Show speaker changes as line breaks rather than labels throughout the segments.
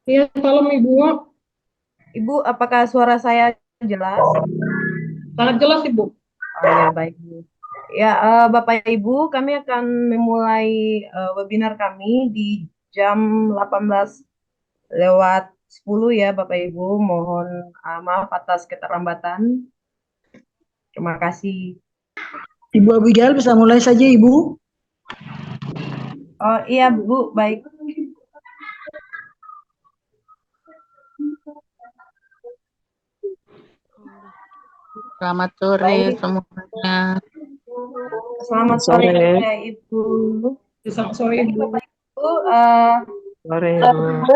Iya, salam Ibu.
Ibu, apakah suara saya jelas?
Sangat jelas Ibu.
Oh ya, baik, Bu. Ya, Bapak Ibu, kami akan memulai webinar kami di jam 18 lewat 10 ya, Bapak Ibu. Mohon maaf atas keterlambatan. Terima kasih.
Ibu Abigail bisa mulai saja Ibu.
Oh iya, Bu, baik.
Selamat sore
Baik,
semuanya.
selamat sore
Sore.
kepada Ibu.
Selamat sore
Baik,
Ibu.
Bapak Ibu,
Sore, Bu.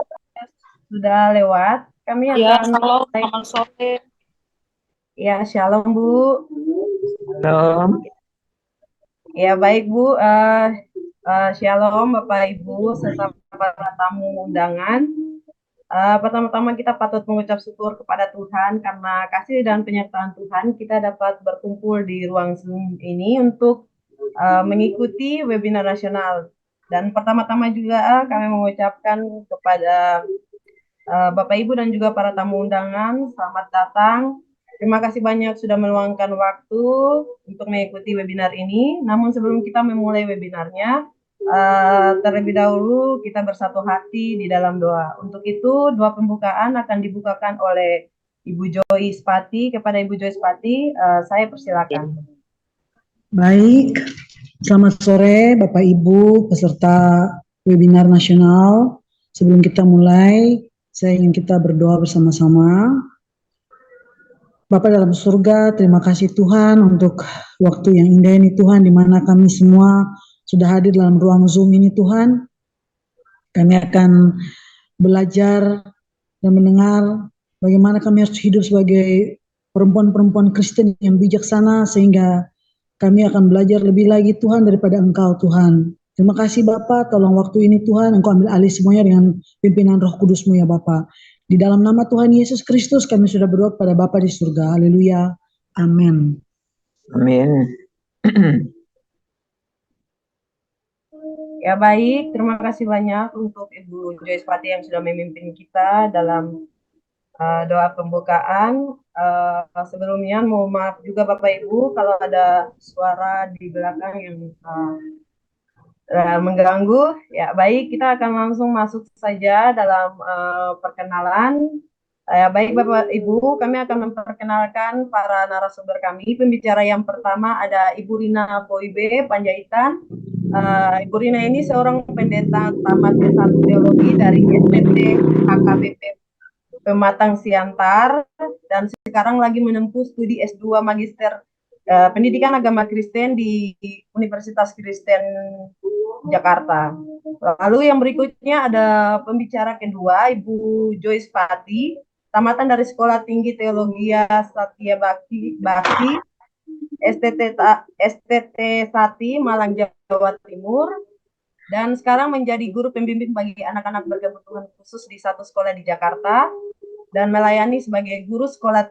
sudah lewat. Kami
Ya,
akan
halo,
mulai.
selamat sore.
Ya, shalom, Bu.
Shalom.
Ya, baik Bu. Shalom Bapak Ibu serta para tamu undangan. Pertama-tama kita patut mengucap syukur kepada Tuhan karena kasih dan penyertaan Tuhan kita dapat berkumpul di ruang Zoom ini untuk mengikuti webinar nasional. Dan pertama-tama juga kami mengucapkan kepada Bapak Ibu dan juga para tamu undangan, selamat datang. Terima kasih banyak sudah meluangkan waktu untuk mengikuti webinar ini. Namun sebelum kita memulai webinarnya, terlebih dahulu kita bersatu hati di dalam doa. Untuk itu, doa pembukaan akan dibukakan oleh Ibu Joy Spati. Kepada Ibu Joy Spati, saya persilakan.
Baik, selamat sore Bapak Ibu peserta webinar nasional. Sebelum kita mulai, saya ingin kita berdoa bersama-sama. Bapak dalam surga, terima kasih Tuhan untuk waktu yang indah ini Tuhan, di mana kami semua sudah hadir dalam ruang Zoom ini Tuhan. Kami akan belajar dan mendengar bagaimana kami harus hidup sebagai perempuan-perempuan Kristen yang bijaksana, sehingga kami akan belajar lebih lagi Tuhan daripada Engkau Tuhan. Terima kasih Bapak, tolong waktu ini Tuhan Engkau ambil alih semuanya dengan pimpinan Roh Kudus-Mu ya Bapak. Di dalam nama Tuhan Yesus Kristus kami sudah berdoa kepada Bapa di surga. Haleluya. Amin.
Amin.
Ya baik, terima kasih banyak untuk Ibu Joyce Pati yang sudah memimpin kita dalam doa pembukaan. Sebelumnya mohon maaf juga Bapak Ibu kalau ada suara di belakang yang mengganggu. Ya baik, kita akan langsung masuk saja dalam perkenalan. Ya baik Bapak Ibu, kami akan memperkenalkan para narasumber kami. Pembicara yang pertama ada Ibu Rina Boybe Panjaitan. Ibu Rina ini seorang pendeta tamat S1 Teologi dari STT HKBP Pematang Siantar dan sekarang lagi menempuh studi S2 Magister Pendidikan Agama Kristen di Universitas Kristen Jakarta. Lalu yang berikutnya ada pembicara kedua, Ibu Joyce Pati, tamatan dari Sekolah Tinggi Teologi Satya Bakti STT Sati, Malang, Jawa Timur, dan sekarang menjadi guru pembimbing bagi anak-anak berkebutuhan khusus di satu sekolah di Jakarta, dan melayani sebagai guru sekolah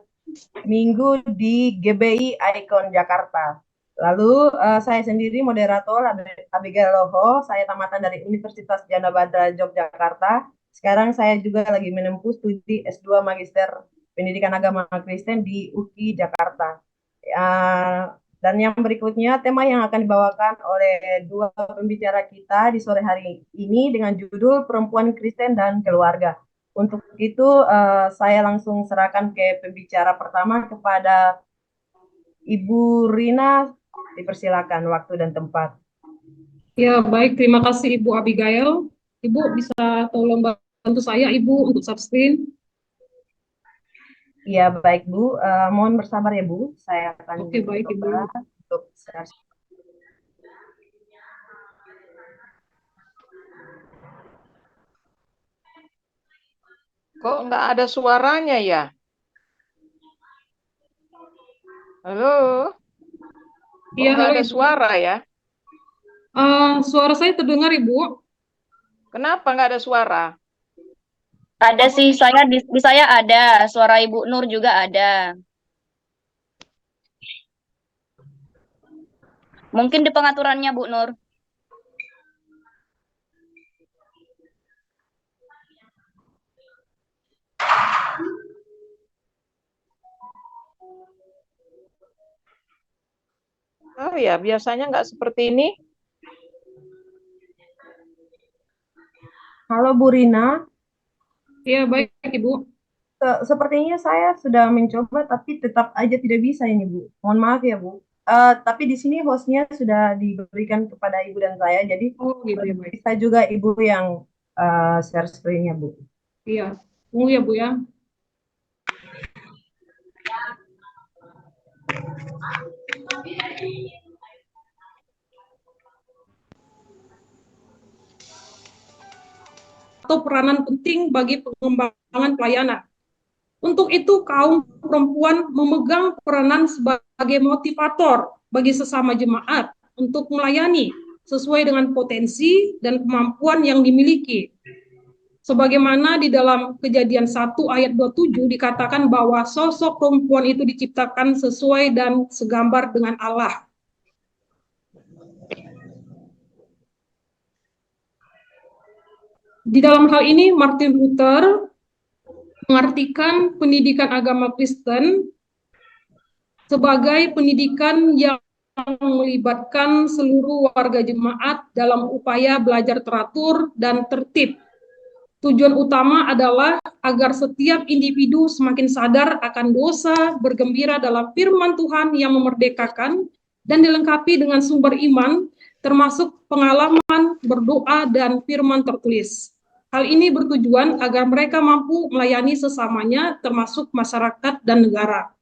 minggu di GBI Icon Jakarta. Lalu saya sendiri moderator Abigail Loho, saya tamatan dari Universitas Jana Badra Yogyakarta. Sekarang saya juga lagi menempuh studi S2 Magister Pendidikan Agama Kristen di UKI Jakarta. Dan yang berikutnya tema yang akan dibawakan oleh dua pembicara kita di sore hari ini dengan judul Perempuan Kristen dan Keluarga. Untuk itu saya langsung serahkan ke pembicara pertama kepada Ibu Rina, dipersilakan waktu dan tempat.
Ya, baik. Terima kasih Ibu Abigail. Ibu bisa tolong bantu saya, Ibu, untuk subscreen.
Ya, baik Bu. Mohon bersabar ya Bu. Saya akan
Oke, baik
coba
Ibu.
untuk share.
Kok nggak ada suaranya ya? Halo? Kok
Iya,
nggak
halo
ada
Ibu.
suara ya?
Suara saya terdengar Ibu.
Kenapa nggak ada suara?
Ada sih, di saya ada, suara Ibu Nur juga ada. Mungkin di pengaturannya Bu Nur.
Oh ya, biasanya nggak seperti ini.
Halo Bu Rina,
Ya, baik Ibu.
sepertinya saya sudah mencoba tapi tetap aja tidak bisa ini Bu. Mohon maaf ya Bu. Tapi di sini hostnya sudah diberikan kepada Ibu dan saya, jadi
Oh, gitu ya, baik.
bisa juga Ibu yang share screen-nya Bu.
Iya. Tunggu ya, Bu ya. Atau peranan penting bagi pengembangan pelayanan. Untuk itu, kaum perempuan memegang peranan sebagai motivator bagi sesama jemaat untuk melayani sesuai dengan potensi dan kemampuan yang dimiliki. Sebagaimana di dalam Kejadian 1 ayat 27 dikatakan bahwa sosok perempuan itu diciptakan sesuai dan segambar dengan Allah. Di dalam hal ini, Martin Luther mengartikan pendidikan agama Kristen sebagai pendidikan yang melibatkan seluruh warga jemaat dalam upaya belajar teratur dan tertib. Tujuan utama adalah agar setiap individu semakin sadar akan dosa, bergembira dalam firman Tuhan yang memerdekakan, dan dilengkapi dengan sumber iman, termasuk pengalaman, berdoa, dan firman tertulis. Hal ini bertujuan agar mereka mampu melayani sesamanya, termasuk masyarakat dan negara.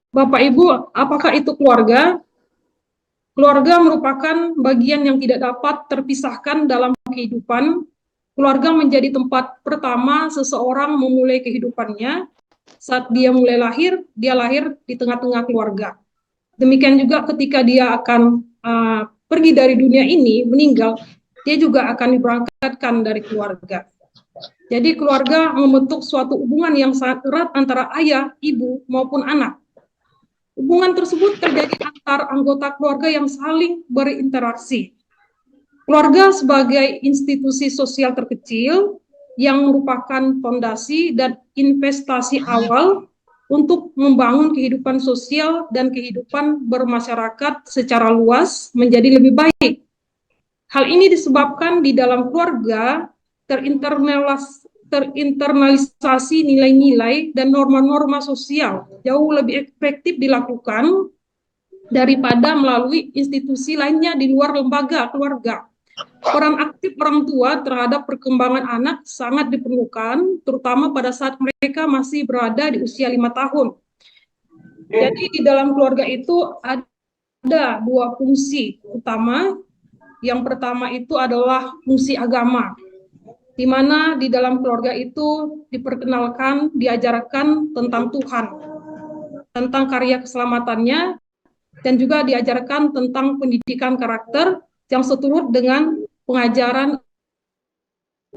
Bapak Ibu, apakah itu keluarga? Keluarga merupakan bagian yang tidak dapat terpisahkan dalam kehidupan. Keluarga menjadi tempat pertama seseorang memulai kehidupannya. Saat dia mulai lahir, dia lahir di tengah-tengah keluarga. Demikian juga ketika dia akan pergi dari dunia ini, meninggal, dia juga akan diberangkatkan dari keluarga. Jadi keluarga membentuk suatu hubungan yang sangat erat antara ayah, ibu, maupun anak. Hubungan tersebut terjadi antar anggota keluarga yang saling berinteraksi. Keluarga sebagai institusi sosial terkecil yang merupakan fondasi dan investasi awal untuk membangun kehidupan sosial dan kehidupan bermasyarakat secara luas menjadi lebih baik. Hal ini disebabkan di dalam keluarga terinternalisasi nilai-nilai dan norma-norma sosial jauh lebih efektif dilakukan daripada melalui institusi lainnya di luar lembaga keluarga. Peran aktif orang tua terhadap perkembangan anak sangat diperlukan, terutama pada saat mereka masih berada di usia 5 tahun. Jadi di dalam keluarga itu ada dua fungsi utama. Yang pertama itu adalah fungsi agama, di mana di dalam keluarga itu diperkenalkan, diajarkan tentang Tuhan, tentang karya keselamatannya, dan juga diajarkan tentang pendidikan karakter yang seturut dengan pengajaran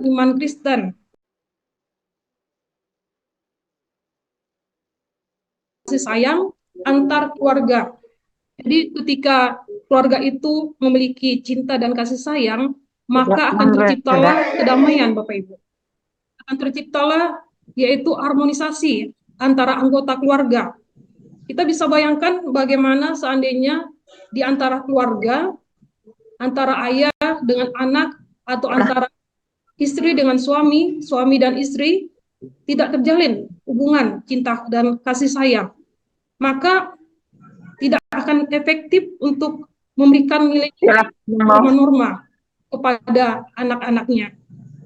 iman Kristen. Kasih sayang antar keluarga. Jadi ketika keluarga itu memiliki cinta dan kasih sayang, maka akan terciptalah kedamaian, Bapak Ibu. Akan terciptalah yaitu harmonisasi antara anggota keluarga. Kita bisa bayangkan bagaimana seandainya di antara keluarga, antara ayah dengan anak, atau antara istri dengan suami, suami dan istri, tidak terjalin hubungan cinta dan kasih sayang. Maka tidak akan efektif untuk memberikan nilai norma-norma kepada anak-anaknya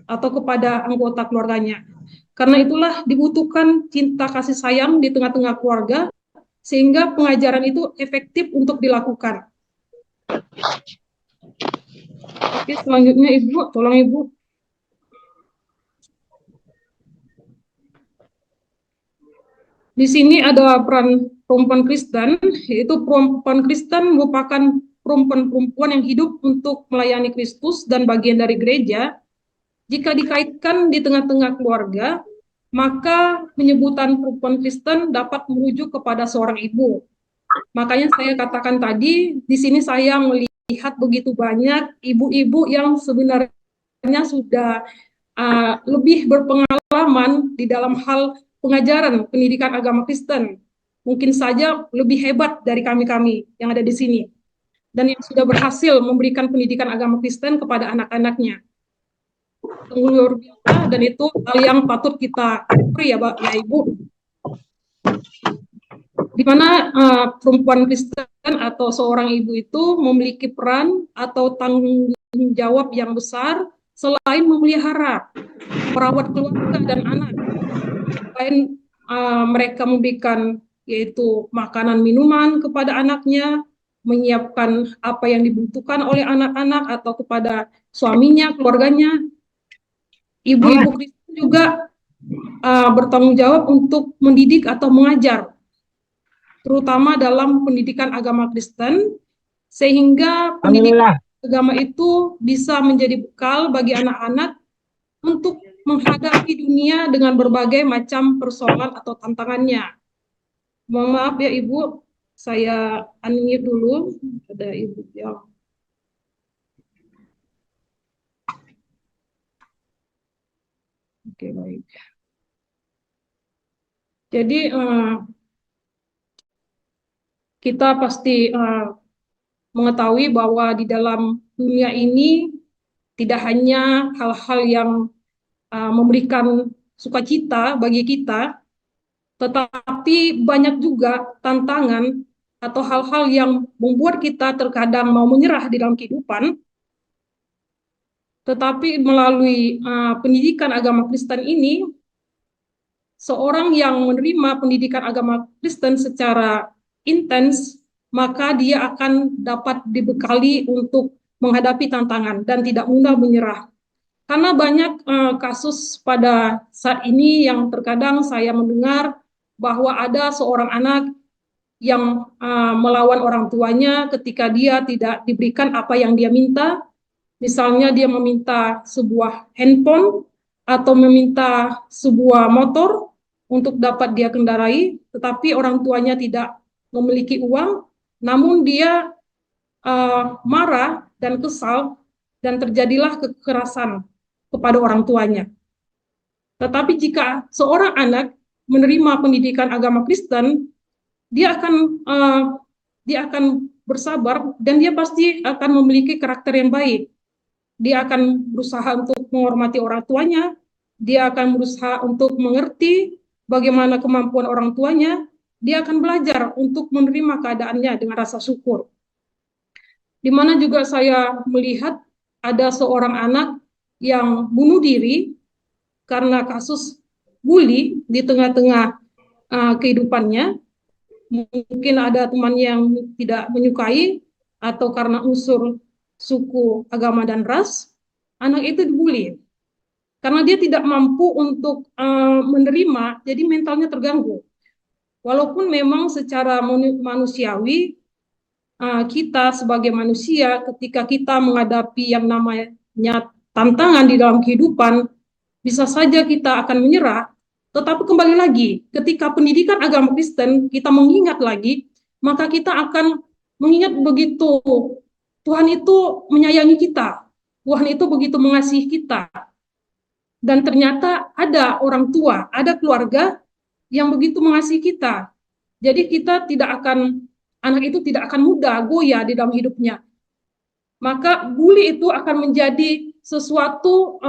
atau kepada anggota keluarganya. Karena itulah dibutuhkan cinta kasih sayang di tengah-tengah keluarga, sehingga pengajaran itu efektif untuk dilakukan. Oke, selanjutnya Ibu, tolong Ibu. Di sini ada peran perempuan Kristen, yaitu perempuan Kristen merupakan perempuan-perempuan yang hidup untuk melayani Kristus dan bagian dari gereja. Jika dikaitkan di tengah-tengah keluarga, maka penyebutan perempuan Kristen dapat merujuk kepada seorang ibu. Makanya saya katakan tadi, di sini saya melihat begitu banyak ibu-ibu yang sebenarnya sudah lebih berpengalaman di dalam hal pengajaran pendidikan agama Kristen. Mungkin saja lebih hebat dari kami-kami yang ada di sini. Dan yang sudah berhasil memberikan pendidikan agama Kristen kepada anak-anaknya. Luar biasa, dan itu hal yang patut kita syukuri ya, Pak, ya Ibu. Di mana perempuan Kristen atau seorang ibu itu memiliki peran atau tanggung jawab yang besar selain memelihara, merawat keluarga dan anak. Selain mereka memberikan yaitu makanan minuman kepada anaknya, menyiapkan apa yang dibutuhkan oleh anak-anak atau kepada suaminya, keluarganya, ibu-ibu Kristen juga bertanggung jawab untuk mendidik atau mengajar, terutama dalam pendidikan agama Kristen, sehingga pendidikan agama itu bisa menjadi bekal bagi anak-anak untuk menghadapi dunia dengan berbagai macam persoalan atau tantangannya. Mohon maaf ya Ibu, saya unmute dulu. Ada Ibu yang... Oke, baik. Jadi kita pasti mengetahui bahwa di dalam dunia ini tidak hanya hal-hal yang memberikan sukacita bagi kita, tetapi banyak juga tantangan atau hal-hal yang membuat kita terkadang mau menyerah di dalam kehidupan. Tetapi melalui pendidikan agama Kristen ini, seorang yang menerima pendidikan agama Kristen secara intens, maka dia akan dapat dibekali untuk menghadapi tantangan dan tidak mudah menyerah. Karena banyak kasus pada saat ini yang terkadang saya mendengar bahwa ada seorang anak yang melawan orang tuanya ketika dia tidak diberikan apa yang dia minta. Misalnya dia meminta sebuah handphone atau meminta sebuah motor untuk dapat dia kendarai, tetapi orang tuanya tidak memiliki uang, namun dia marah dan kesal dan terjadilah kekerasan kepada orang tuanya. Tetapi jika seorang anak menerima pendidikan agama Kristen, dia akan bersabar dan dia pasti akan memiliki karakter yang baik. Dia akan berusaha untuk menghormati orang tuanya, dia akan berusaha untuk mengerti bagaimana kemampuan orang tuanya, dia akan belajar untuk menerima keadaannya dengan rasa syukur. Di mana juga saya melihat ada seorang anak yang bunuh diri karena kasus bully di tengah-tengah kehidupannya. Mungkin ada teman yang tidak menyukai atau karena unsur suku, agama, dan ras, anak itu dibully. Karena dia tidak mampu untuk menerima, jadi mentalnya terganggu. Walaupun memang secara manusiawi, kita sebagai manusia ketika kita menghadapi yang namanya tantangan di dalam kehidupan, bisa saja kita akan menyerah, tetapi kembali lagi, ketika pendidikan agama Kristen, kita mengingat lagi, maka kita akan mengingat begitu Tuhan itu menyayangi kita, Tuhan itu begitu mengasihi kita, dan ternyata ada orang tua, ada keluarga yang begitu mengasihi kita. Jadi kita tidak akan, anak itu tidak akan mudah goyah di dalam hidupnya. Maka bully itu akan menjadi sesuatu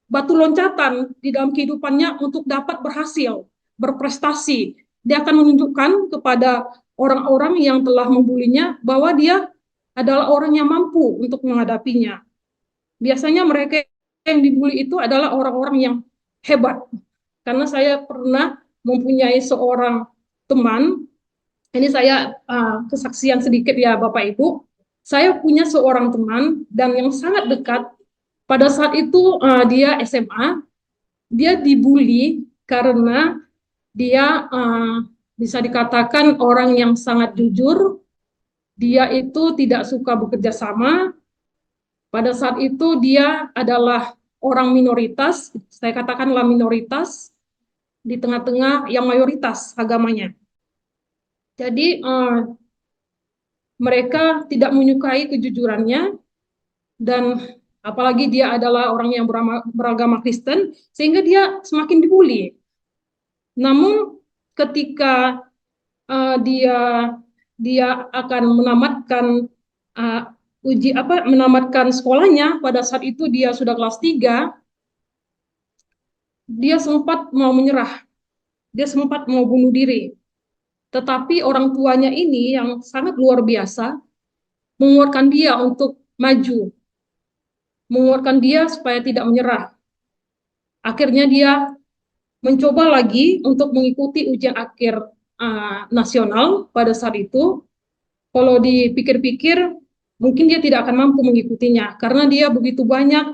batu loncatan di dalam kehidupannya untuk dapat berhasil, berprestasi. Dia akan menunjukkan kepada orang-orang yang telah membulinya bahwa dia adalah orang yang mampu untuk menghadapinya. Biasanya mereka yang dibully itu adalah orang-orang yang hebat. Karena saya pernah mempunyai seorang teman, ini saya kesaksian sedikit ya Bapak Ibu, saya punya seorang teman dan yang sangat dekat. Pada saat itu dia SMA, dia dibully karena dia bisa dikatakan orang yang sangat jujur, dia itu tidak suka bekerja sama. Pada saat itu dia adalah orang minoritas, saya katakanlah minoritas, di tengah-tengah yang mayoritas agamanya. Jadi mereka tidak menyukai kejujurannya, dan apalagi dia adalah orang yang beragama Kristen, sehingga dia semakin dibully. Namun ketika dia akan menamatkan menamatkan sekolahnya, pada saat itu dia sudah kelas 3, dia sempat mau menyerah, dia sempat mau bunuh diri. Tetapi orang tuanya ini yang sangat luar biasa menguatkan dia untuk maju, menguatkan dia supaya tidak menyerah. Akhirnya dia mencoba lagi untuk mengikuti ujian akhir nasional pada saat itu. Kalau dipikir-pikir, mungkin dia tidak akan mampu mengikutinya karena dia begitu banyak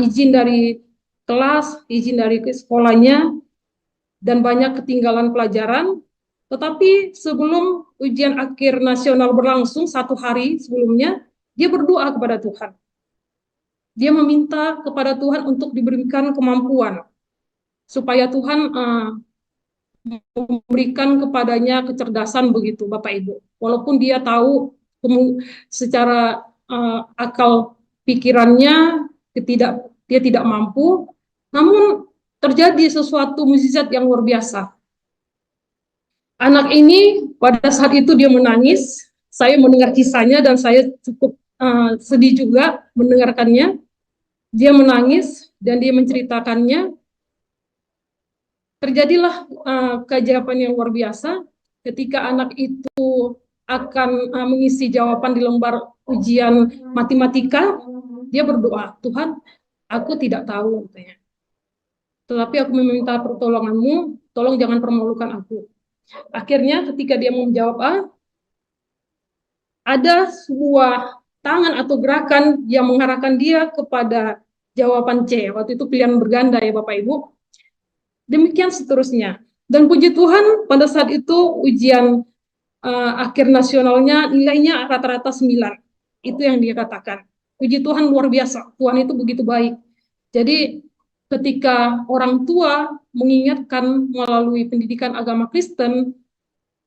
izin dari kelas, izin dari sekolahnya, dan banyak ketinggalan pelajaran. Tetapi sebelum ujian akhir nasional berlangsung 1 hari sebelumnya, dia berdoa kepada Tuhan. Dia meminta kepada Tuhan untuk diberikan kemampuan supaya Tuhan memberikan kepadanya kecerdasan begitu, Bapak Ibu. Walaupun dia tahu secara akal pikirannya dia tidak mampu, namun terjadi sesuatu mukjizat yang luar biasa. Anak ini pada saat itu dia menangis. Saya mendengar kisahnya dan saya cukup sedih juga mendengarkannya. Dia menangis dan dia menceritakannya. Terjadilah keajaiban yang luar biasa ketika anak itu akan mengisi jawaban di lembar ujian matematika. Dia berdoa, Tuhan, aku tidak tahu, tetapi aku meminta pertolonganmu, tolong jangan permalukan aku. Akhirnya ketika dia mau menjawab A, ada sebuah tangan atau gerakan yang mengarahkan dia kepada jawaban C. Waktu itu pilihan berganda ya Bapak Ibu. Demikian seterusnya. Dan puji Tuhan pada saat itu ujian akhir nasionalnya nilainya rata-rata 9. Itu yang dia katakan. Puji Tuhan luar biasa. Tuhan itu begitu baik. Jadi ketika orang tua mengingatkan melalui pendidikan agama Kristen,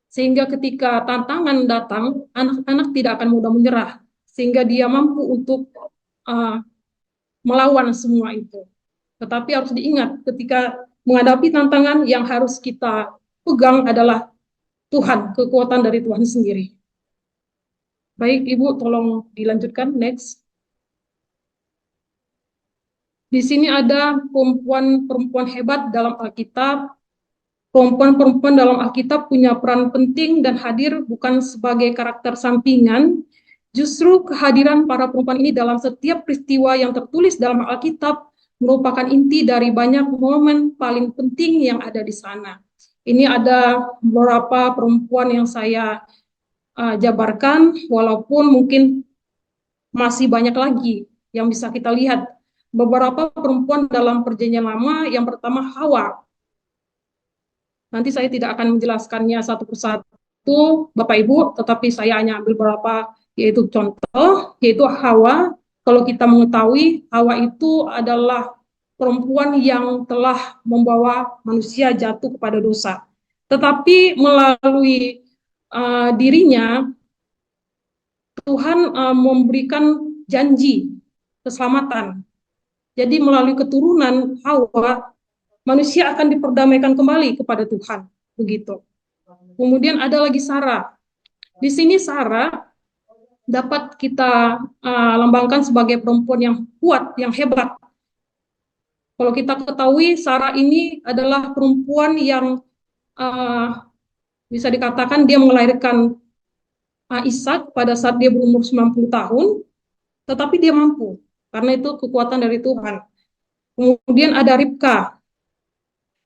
sehingga ketika tantangan datang, anak-anak tidak akan mudah menyerah, sehingga dia mampu untuk melawan semua itu. Tetapi harus diingat, ketika menghadapi tantangan yang harus kita pegang adalah Tuhan, kekuatan dari Tuhan sendiri. Baik, Ibu, tolong dilanjutkan, next. Di sini ada perempuan-perempuan hebat dalam Alkitab. Perempuan-perempuan dalam Alkitab punya peran penting dan hadir bukan sebagai karakter sampingan. Justru kehadiran para perempuan ini dalam setiap peristiwa yang tertulis dalam Alkitab merupakan inti dari banyak momen paling penting yang ada di sana. Ini ada beberapa perempuan yang saya jabarkan, walaupun mungkin masih banyak lagi yang bisa kita lihat. Beberapa perempuan dalam Perjanjian Lama, yang pertama Hawa. Nanti saya tidak akan menjelaskannya satu persatu, Bapak Ibu, tetapi saya hanya ambil beberapa, yaitu contoh, yaitu Hawa. Kalau kita mengetahui, Hawa itu adalah perempuan yang telah membawa manusia jatuh kepada dosa. Tetapi melalui dirinya, Tuhan memberikan janji keselamatan. Jadi melalui keturunan Hawa, manusia akan diperdamaikan kembali kepada Tuhan, begitu. Kemudian ada lagi Sarah. Di sini Sarah dapat kita lambangkan sebagai perempuan yang kuat, yang hebat. Kalau kita ketahui, Sarah ini adalah perempuan yang bisa dikatakan dia melahirkan Ishak pada saat dia berumur 90 tahun, tetapi dia mampu, karena itu kekuatan dari Tuhan. Kemudian ada Ribka,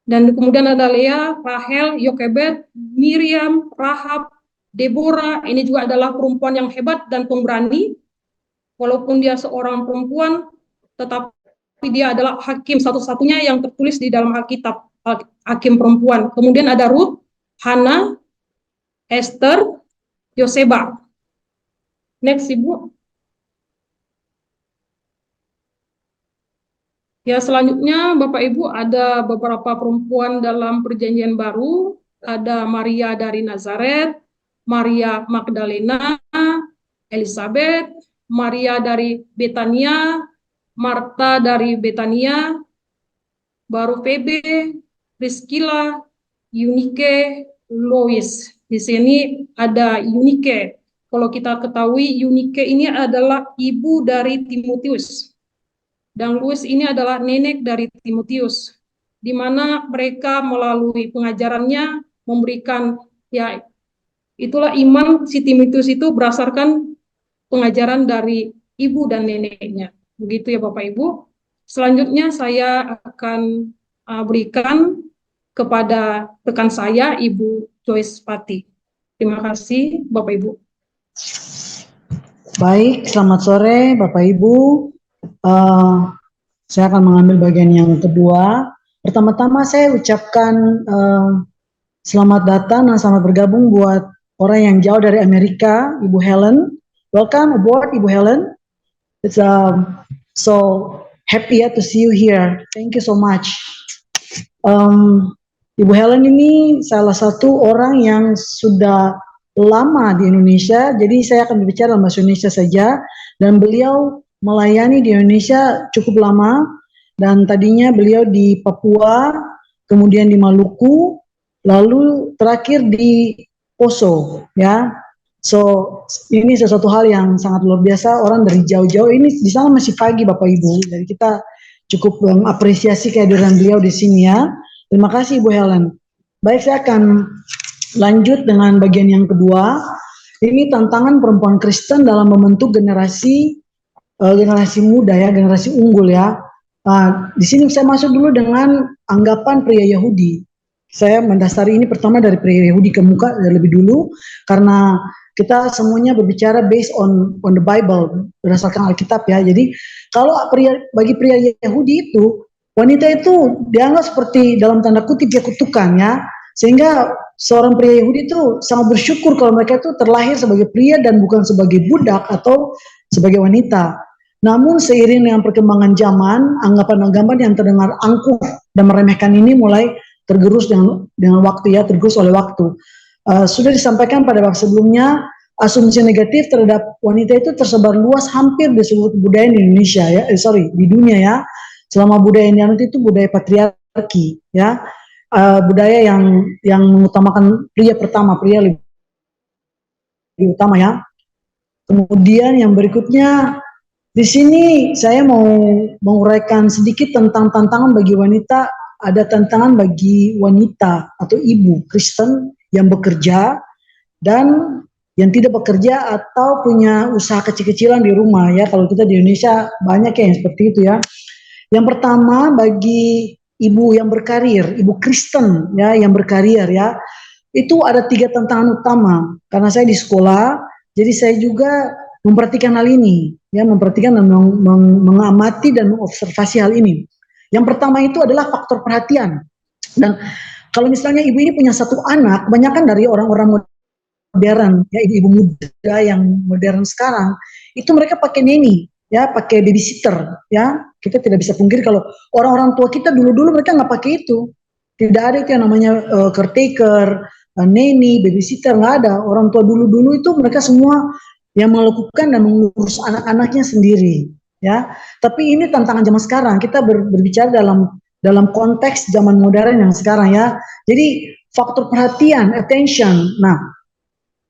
dan kemudian ada Lea, Rahel, Yokebed, Miriam, Rahab, Deborah. Ini juga adalah perempuan yang hebat dan pemberani. Walaupun dia seorang perempuan, tetapi dia adalah hakim satu-satunya yang tertulis di dalam Alkitab, hakim perempuan. Kemudian ada Ruth, Hana, Esther, Yoseba. Next, Ibu. Ya, selanjutnya Bapak Ibu ada beberapa perempuan dalam Perjanjian Baru. Ada Maria dari Nazaret, Maria Magdalena, Elizabeth, Maria dari Betania, Marta dari Betania, baru Febe, Priscilla, Eunike Lois. Di sini ada Eunike. Kalau kita ketahui Eunike ini adalah ibu dari Timotius. Dan Lois ini adalah nenek dari Timotius. Di mana mereka melalui pengajarannya memberikan, ya itulah iman si Timotius itu berdasarkan pengajaran dari ibu dan neneknya. Begitu ya Bapak Ibu. Selanjutnya saya akan berikan kepada rekan saya, Ibu Joyce Pati. Terima kasih, Bapak Ibu.
Baik, selamat sore Bapak Ibu. Saya akan mengambil bagian yang kedua. Pertama-tama saya ucapkan selamat datang dan selamat bergabung buat orang yang jauh dari Amerika, Ibu Helen. Welcome aboard, Ibu Helen. It's so happy to see you here. Thank you so much. Ibu Helen ini salah satu orang yang sudah lama di Indonesia, jadi saya akan berbicara dalam bahasa Indonesia saja. Dan beliau melayani di Indonesia cukup lama, dan tadinya beliau di Papua, kemudian di Maluku, lalu terakhir di Poso, ya. So ini sesuatu hal yang sangat luar biasa, orang dari jauh-jauh ini di sana masih pagi Bapak Ibu, jadi kita cukup mengapresiasi kehadiran beliau di sini ya. Terima kasih Ibu Helen. Baik, saya akan lanjut dengan bagian yang kedua. Ini tantangan perempuan Kristen dalam membentuk generasi muda ya, generasi unggul ya. Di sini saya masuk dulu dengan anggapan pria Yahudi. Saya mendasari ini pertama dari pria Yahudi ke muka lebih dulu, karena kita semuanya berbicara based on the Bible, berdasarkan Alkitab ya. Jadi kalau bagi pria Yahudi itu, wanita itu dianggap seperti dalam tanda kutip ya kutukan ya. Sehingga seorang pria Yahudi itu sangat bersyukur kalau mereka itu terlahir sebagai pria dan bukan sebagai budak atau sebagai wanita. Namun seiring dengan perkembangan zaman, anggapan-anggapan yang terdengar angkuh dan meremehkan ini mulai tergerus dengan waktu ya, tergerus oleh waktu. Sudah disampaikan pada bab sebelumnya, asumsi negatif terhadap wanita itu tersebar luas hampir di seluruh budaya di Indonesia ya, di dunia ya. Selama budaya yang dianut itu budaya patriarki ya, budaya yang mengutamakan pria pertama, pria lebih utama ya. Kemudian yang berikutnya di sini saya mau menguraikan sedikit tentang tantangan bagi wanita. Ada tantangan bagi wanita atau ibu Kristen yang bekerja dan yang tidak bekerja atau punya usaha kecil-kecilan di rumah ya. Kalau kita di Indonesia banyak ya yang seperti itu ya. Yang pertama bagi ibu yang berkarir, ibu Kristen ya yang berkarir ya, itu ada 3 tantangan utama. Karena saya di sekolah, jadi saya juga memperhatikan hal ini ya, memperhatikan dan mengamati dan mengobservasi hal ini. Yang pertama itu adalah faktor perhatian. Dan kalau misalnya ibu ini punya 1 anak, kebanyakan dari orang-orang modern, ya ibu-ibu muda yang modern sekarang, itu mereka pakai neni, ya pakai babysitter, ya. Kita tidak bisa pungkiri kalau orang-orang tua kita dulu-dulu mereka nggak pakai itu. Tidak ada itu yang namanya caretaker, neni, babysitter, nggak ada. Orang tua dulu-dulu itu mereka semua yang melakukan dan mengurus anak-anaknya sendiri. Ya, tapi ini tantangan zaman sekarang. Kita berbicara dalam konteks zaman modern yang sekarang ya. Jadi faktor perhatian, attention. Nah,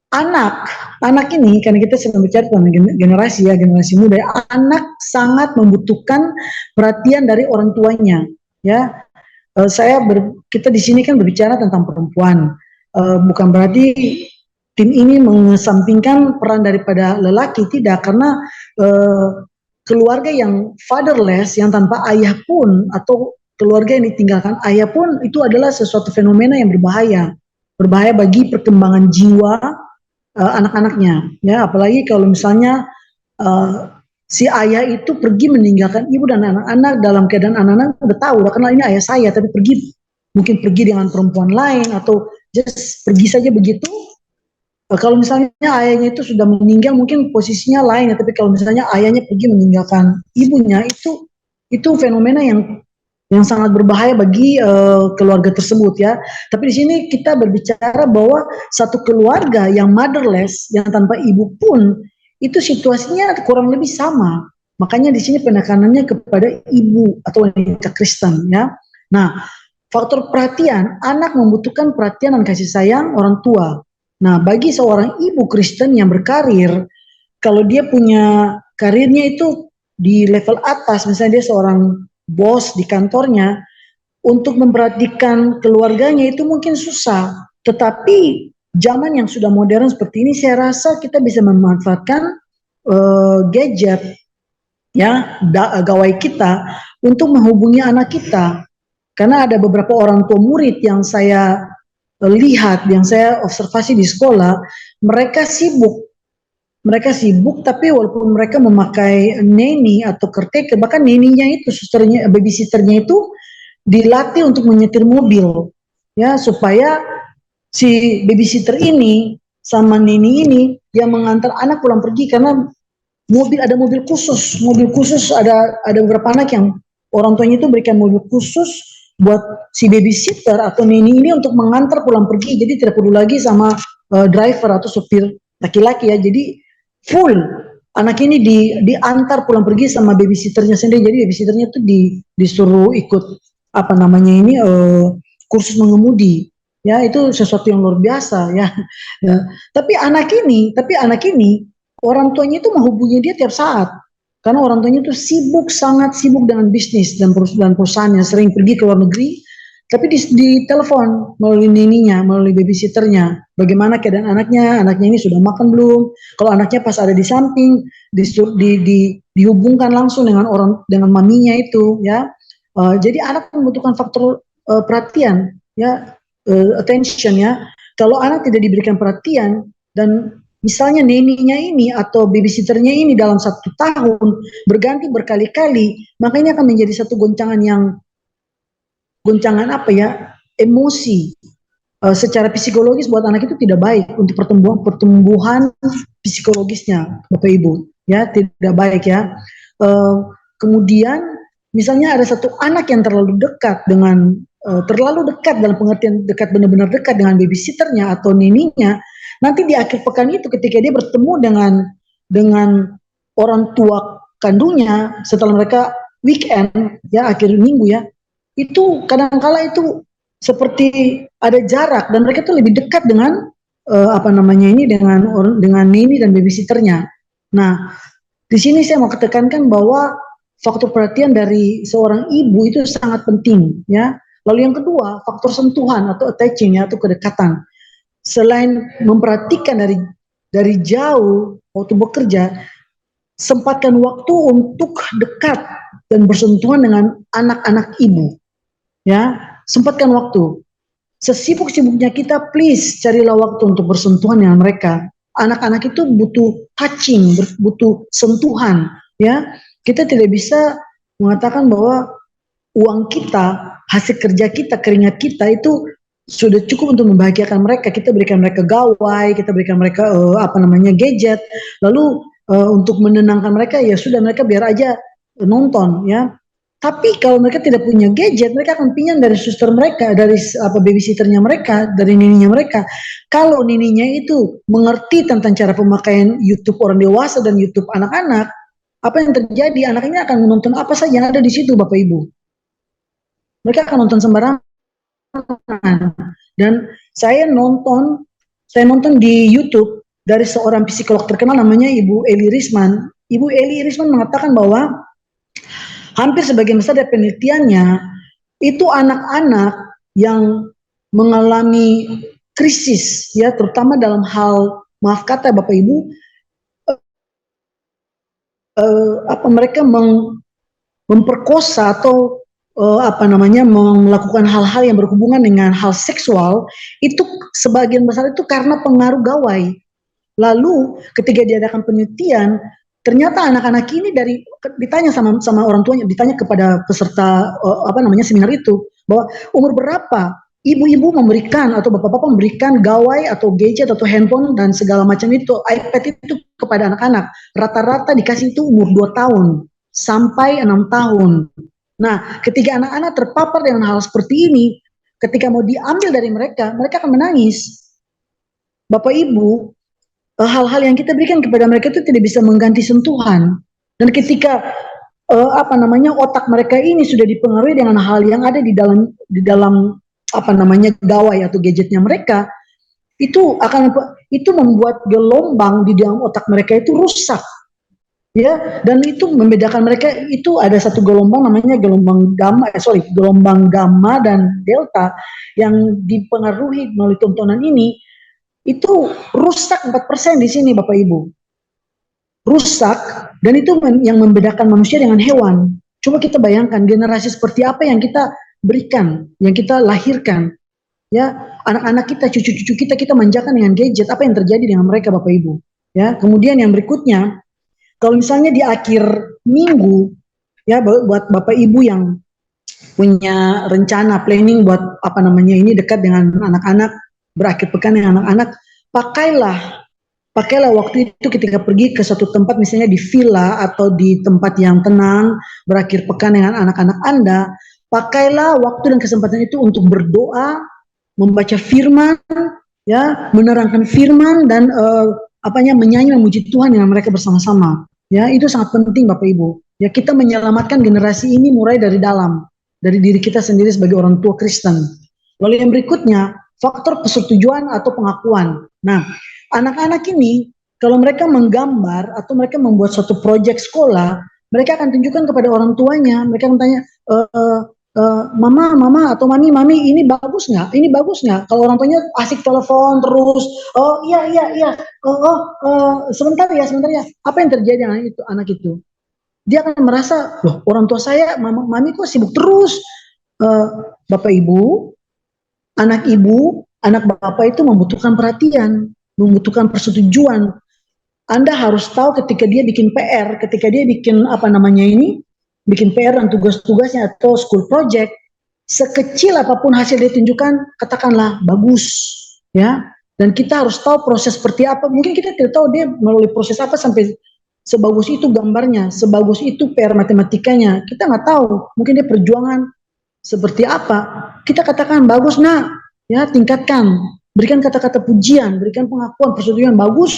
anak ini karena kita sedang bicara tentang generasi ya, generasi muda. Anak sangat membutuhkan perhatian dari orang tuanya. Ya, kita di sini kan berbicara tentang perempuan. Bukan berarti tim ini mengesampingkan peran daripada lelaki, tidak, karena keluarga yang fatherless, yang tanpa ayah pun, atau keluarga yang ditinggalkan ayah pun, itu adalah sesuatu fenomena yang berbahaya bagi perkembangan jiwa anak-anaknya. Ya, apalagi kalau misalnya si ayah itu pergi meninggalkan ibu dan anak-anak dalam keadaan anak-anak udah tahu, udah kenal ini ayah saya, tapi mungkin pergi dengan perempuan lain atau just pergi saja begitu. Kalau misalnya ayahnya itu sudah meninggal, mungkin posisinya lain ya, tapi kalau misalnya ayahnya pergi meninggalkan ibunya, itu fenomena yang sangat berbahaya bagi keluarga tersebut ya. Tapi di sini kita berbicara bahwa satu keluarga yang motherless, yang tanpa ibu pun, itu situasinya kurang lebih sama. Makanya di sini penekanannya kepada ibu atau wanita Kristen ya. Nah, faktor perhatian, anak membutuhkan perhatian dan kasih sayang orang tua. Nah, bagi seorang ibu Kristen yang berkarir, kalau dia punya karirnya itu di level atas, misalnya dia seorang bos di kantornya, untuk memperhatikan keluarganya itu mungkin susah. Tetapi zaman yang sudah modern seperti ini, saya rasa kita bisa memanfaatkan gadget, ya, gawai kita untuk menghubungi anak kita. Karena ada beberapa orang tua murid yang saya lihat, yang saya observasi di sekolah, mereka sibuk. Mereka sibuk, tapi walaupun mereka memakai neni atau caretaker, bahkan neninya itu, susternya, babysitternya itu dilatih untuk menyetir mobil, ya, supaya si babysitter ini sama neni ini yang mengantar anak pulang pergi, karena ada mobil khusus, ada beberapa anak yang orang tuanya itu berikan mobil khusus buat si babysitter atau neni ini untuk mengantar pulang pergi, jadi tidak perlu lagi sama driver atau supir laki-laki, ya. Jadi full anak ini diantar pulang pergi sama babysitternya sendiri. Jadi babysitternya itu disuruh ikut apa namanya ini kursus mengemudi, ya. Itu sesuatu yang luar biasa, ya. Ya. Tapi anak ini orang tuanya itu menghubungi dia tiap saat, karena orang tuanya itu sangat sibuk dengan bisnis dan perusahaannya, sering pergi ke luar negeri. Tapi di telepon melalui neninya, melalui babysitternya, bagaimana keadaan anaknya ini sudah makan belum? Kalau anaknya pas ada di samping, dihubungkan langsung dengan maminya itu, ya. Jadi anak membutuhkan faktor perhatian, ya, attention, ya. Kalau anak tidak diberikan perhatian dan misalnya neninya ini atau babysitternya ini dalam 1 tahun berganti berkali-kali, maka ini akan menjadi satu goncangan apa ya, emosi secara psikologis buat anak itu tidak baik untuk pertumbuhan psikologisnya, Bapak Ibu, ya, tidak baik, ya. Kemudian misalnya ada satu anak yang terlalu dekat dalam pengertian dekat, benar-benar dekat dengan babysitternya atau neninya, nanti di akhir pekan itu ketika dia bertemu dengan orang tua kandungnya setelah mereka weekend, ya, akhir minggu, ya, itu kadang-kala itu seperti ada jarak dan mereka itu lebih dekat dengan dengan nini dan babysitternya. Nah, di sini saya mau tekankan bahwa faktor perhatian dari seorang ibu itu sangat penting, ya. Lalu yang kedua, faktor sentuhan atau attaching, ya, atau kedekatan. Selain memperhatikan dari jauh waktu bekerja, sempatkan waktu untuk dekat dan bersentuhan dengan anak-anak ibu, ya. Sempatkan waktu. Sesibuk-sibuknya kita, please carilah waktu untuk bersentuhan dengan mereka. Anak-anak itu butuh touching, butuh sentuhan, ya. Kita tidak bisa mengatakan bahwa uang kita, hasil kerja kita, keringat kita itu sudah cukup untuk membahagiakan mereka. Kita berikan mereka gawai, kita berikan mereka gadget, lalu untuk menenangkan mereka, ya sudah, mereka biar aja nonton, ya. Tapi kalau mereka tidak punya gadget, mereka akan pinjam dari suster mereka, dari babysitternya mereka, dari nininya mereka. Kalau nininya itu mengerti tentang cara pemakaian YouTube orang dewasa dan YouTube anak-anak, apa yang terjadi? Anak ini akan menonton apa saja yang ada di situ, Bapak Ibu. Mereka akan nonton sembarangan. Dan saya nonton di YouTube dari seorang psikolog terkenal namanya Ibu Eli Risman. Ibu Eli Risman mengatakan bahwa hampir sebagian besar dari penelitiannya itu anak-anak yang mengalami krisis, ya, terutama dalam hal, maaf kata Bapak Ibu, mereka memperkosa atau melakukan hal-hal yang berhubungan dengan hal seksual, itu sebagian besar itu karena pengaruh gawai. Lalu ketika diadakan penelitian, ternyata anak-anak ini ditanya sama orang tuanya, ditanya kepada peserta seminar itu, bahwa umur berapa ibu-ibu memberikan atau bapak-bapak memberikan gawai atau gadget atau handphone dan segala macam itu, iPad itu kepada anak-anak. Rata-rata dikasih itu umur 2 tahun sampai 6 tahun. Nah, ketika anak-anak terpapar dengan hal seperti ini, ketika mau diambil dari mereka, mereka akan menangis. Bapak Ibu, hal-hal yang kita berikan kepada mereka itu tidak bisa mengganti sentuhan. Dan ketika apa namanya, otak mereka ini sudah dipengaruhi dengan hal yang ada di dalam apa namanya, gawai atau gadgetnya mereka, itu membuat gelombang di dalam otak mereka itu rusak, ya. Dan itu membedakan mereka, itu ada satu gelombang namanya gelombang gamma dan delta yang dipengaruhi melalui tontonan ini, itu rusak 4% di sini Bapak Ibu. Rusak, dan itu yang membedakan manusia dengan hewan. Coba kita bayangkan generasi seperti apa yang kita berikan, yang kita lahirkan, ya. Anak-anak kita, cucu-cucu kita manjakan dengan gadget, apa yang terjadi dengan mereka Bapak Ibu, ya. Kemudian yang berikutnya, kalau misalnya di akhir minggu, ya, buat Bapak Ibu yang punya rencana planning buat apa namanya ini dekat dengan anak-anak, berakhir pekan dengan anak-anak, pakailah waktu itu ketika pergi ke suatu tempat, misalnya di villa atau di tempat yang tenang, berakhir pekan dengan anak-anak Anda, pakailah waktu dan kesempatan itu untuk berdoa, membaca firman, ya, menerangkan firman, dan menyanyi memuji Tuhan dengan mereka bersama-sama. Ya, itu sangat penting Bapak Ibu. Ya, kita menyelamatkan generasi ini mulai dari dalam, dari diri kita sendiri sebagai orang tua Kristen. Lalu yang berikutnya, faktor persetujuan atau pengakuan. Nah, anak-anak ini kalau mereka menggambar atau mereka membuat suatu proyek sekolah, mereka akan tunjukkan kepada orang tuanya. Mereka akan tanya, mama atau mami, ini bagus nggak? Ini bagus nggak? Kalau orang tuanya asik telepon terus, oh iya, sebentar ya. Apa yang terjadi dengan anak itu? Dia akan merasa, loh, orang tua saya, mami kok sibuk terus. Bapak Ibu, anak bapak itu membutuhkan perhatian, membutuhkan persetujuan. Anda harus tahu ketika dia bikin PR, ketika dia bikin bikin PR dan tugas-tugasnya atau school project, sekecil apapun hasil dia tunjukkan, katakanlah bagus, ya. Dan kita harus tahu proses seperti apa. Mungkin kita tidak tahu dia melalui proses apa sampai sebagus itu gambarnya, sebagus itu PR matematikanya. Kita nggak tahu. Mungkin dia perjuangan seperti apa. Kita katakan bagus nak, ya, tingkatkan. Berikan kata-kata pujian, berikan pengakuan, persetujuan, bagus,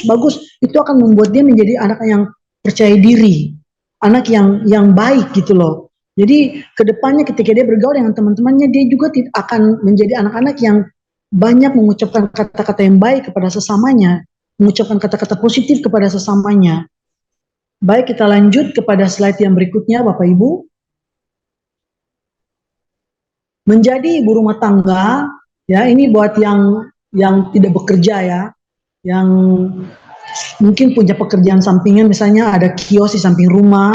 itu akan membuat dia menjadi anak yang percaya diri, anak yang baik gitu loh. Jadi kedepannya ketika dia bergaul dengan teman-temannya, dia juga akan menjadi anak-anak yang banyak mengucapkan kata-kata yang baik kepada sesamanya, mengucapkan kata-kata positif kepada sesamanya. Baik, kita lanjut kepada slide yang berikutnya Bapak Ibu. Menjadi ibu rumah tangga, ya, ini buat yang tidak bekerja, ya, yang mungkin punya pekerjaan sampingan, misalnya ada kios di samping rumah.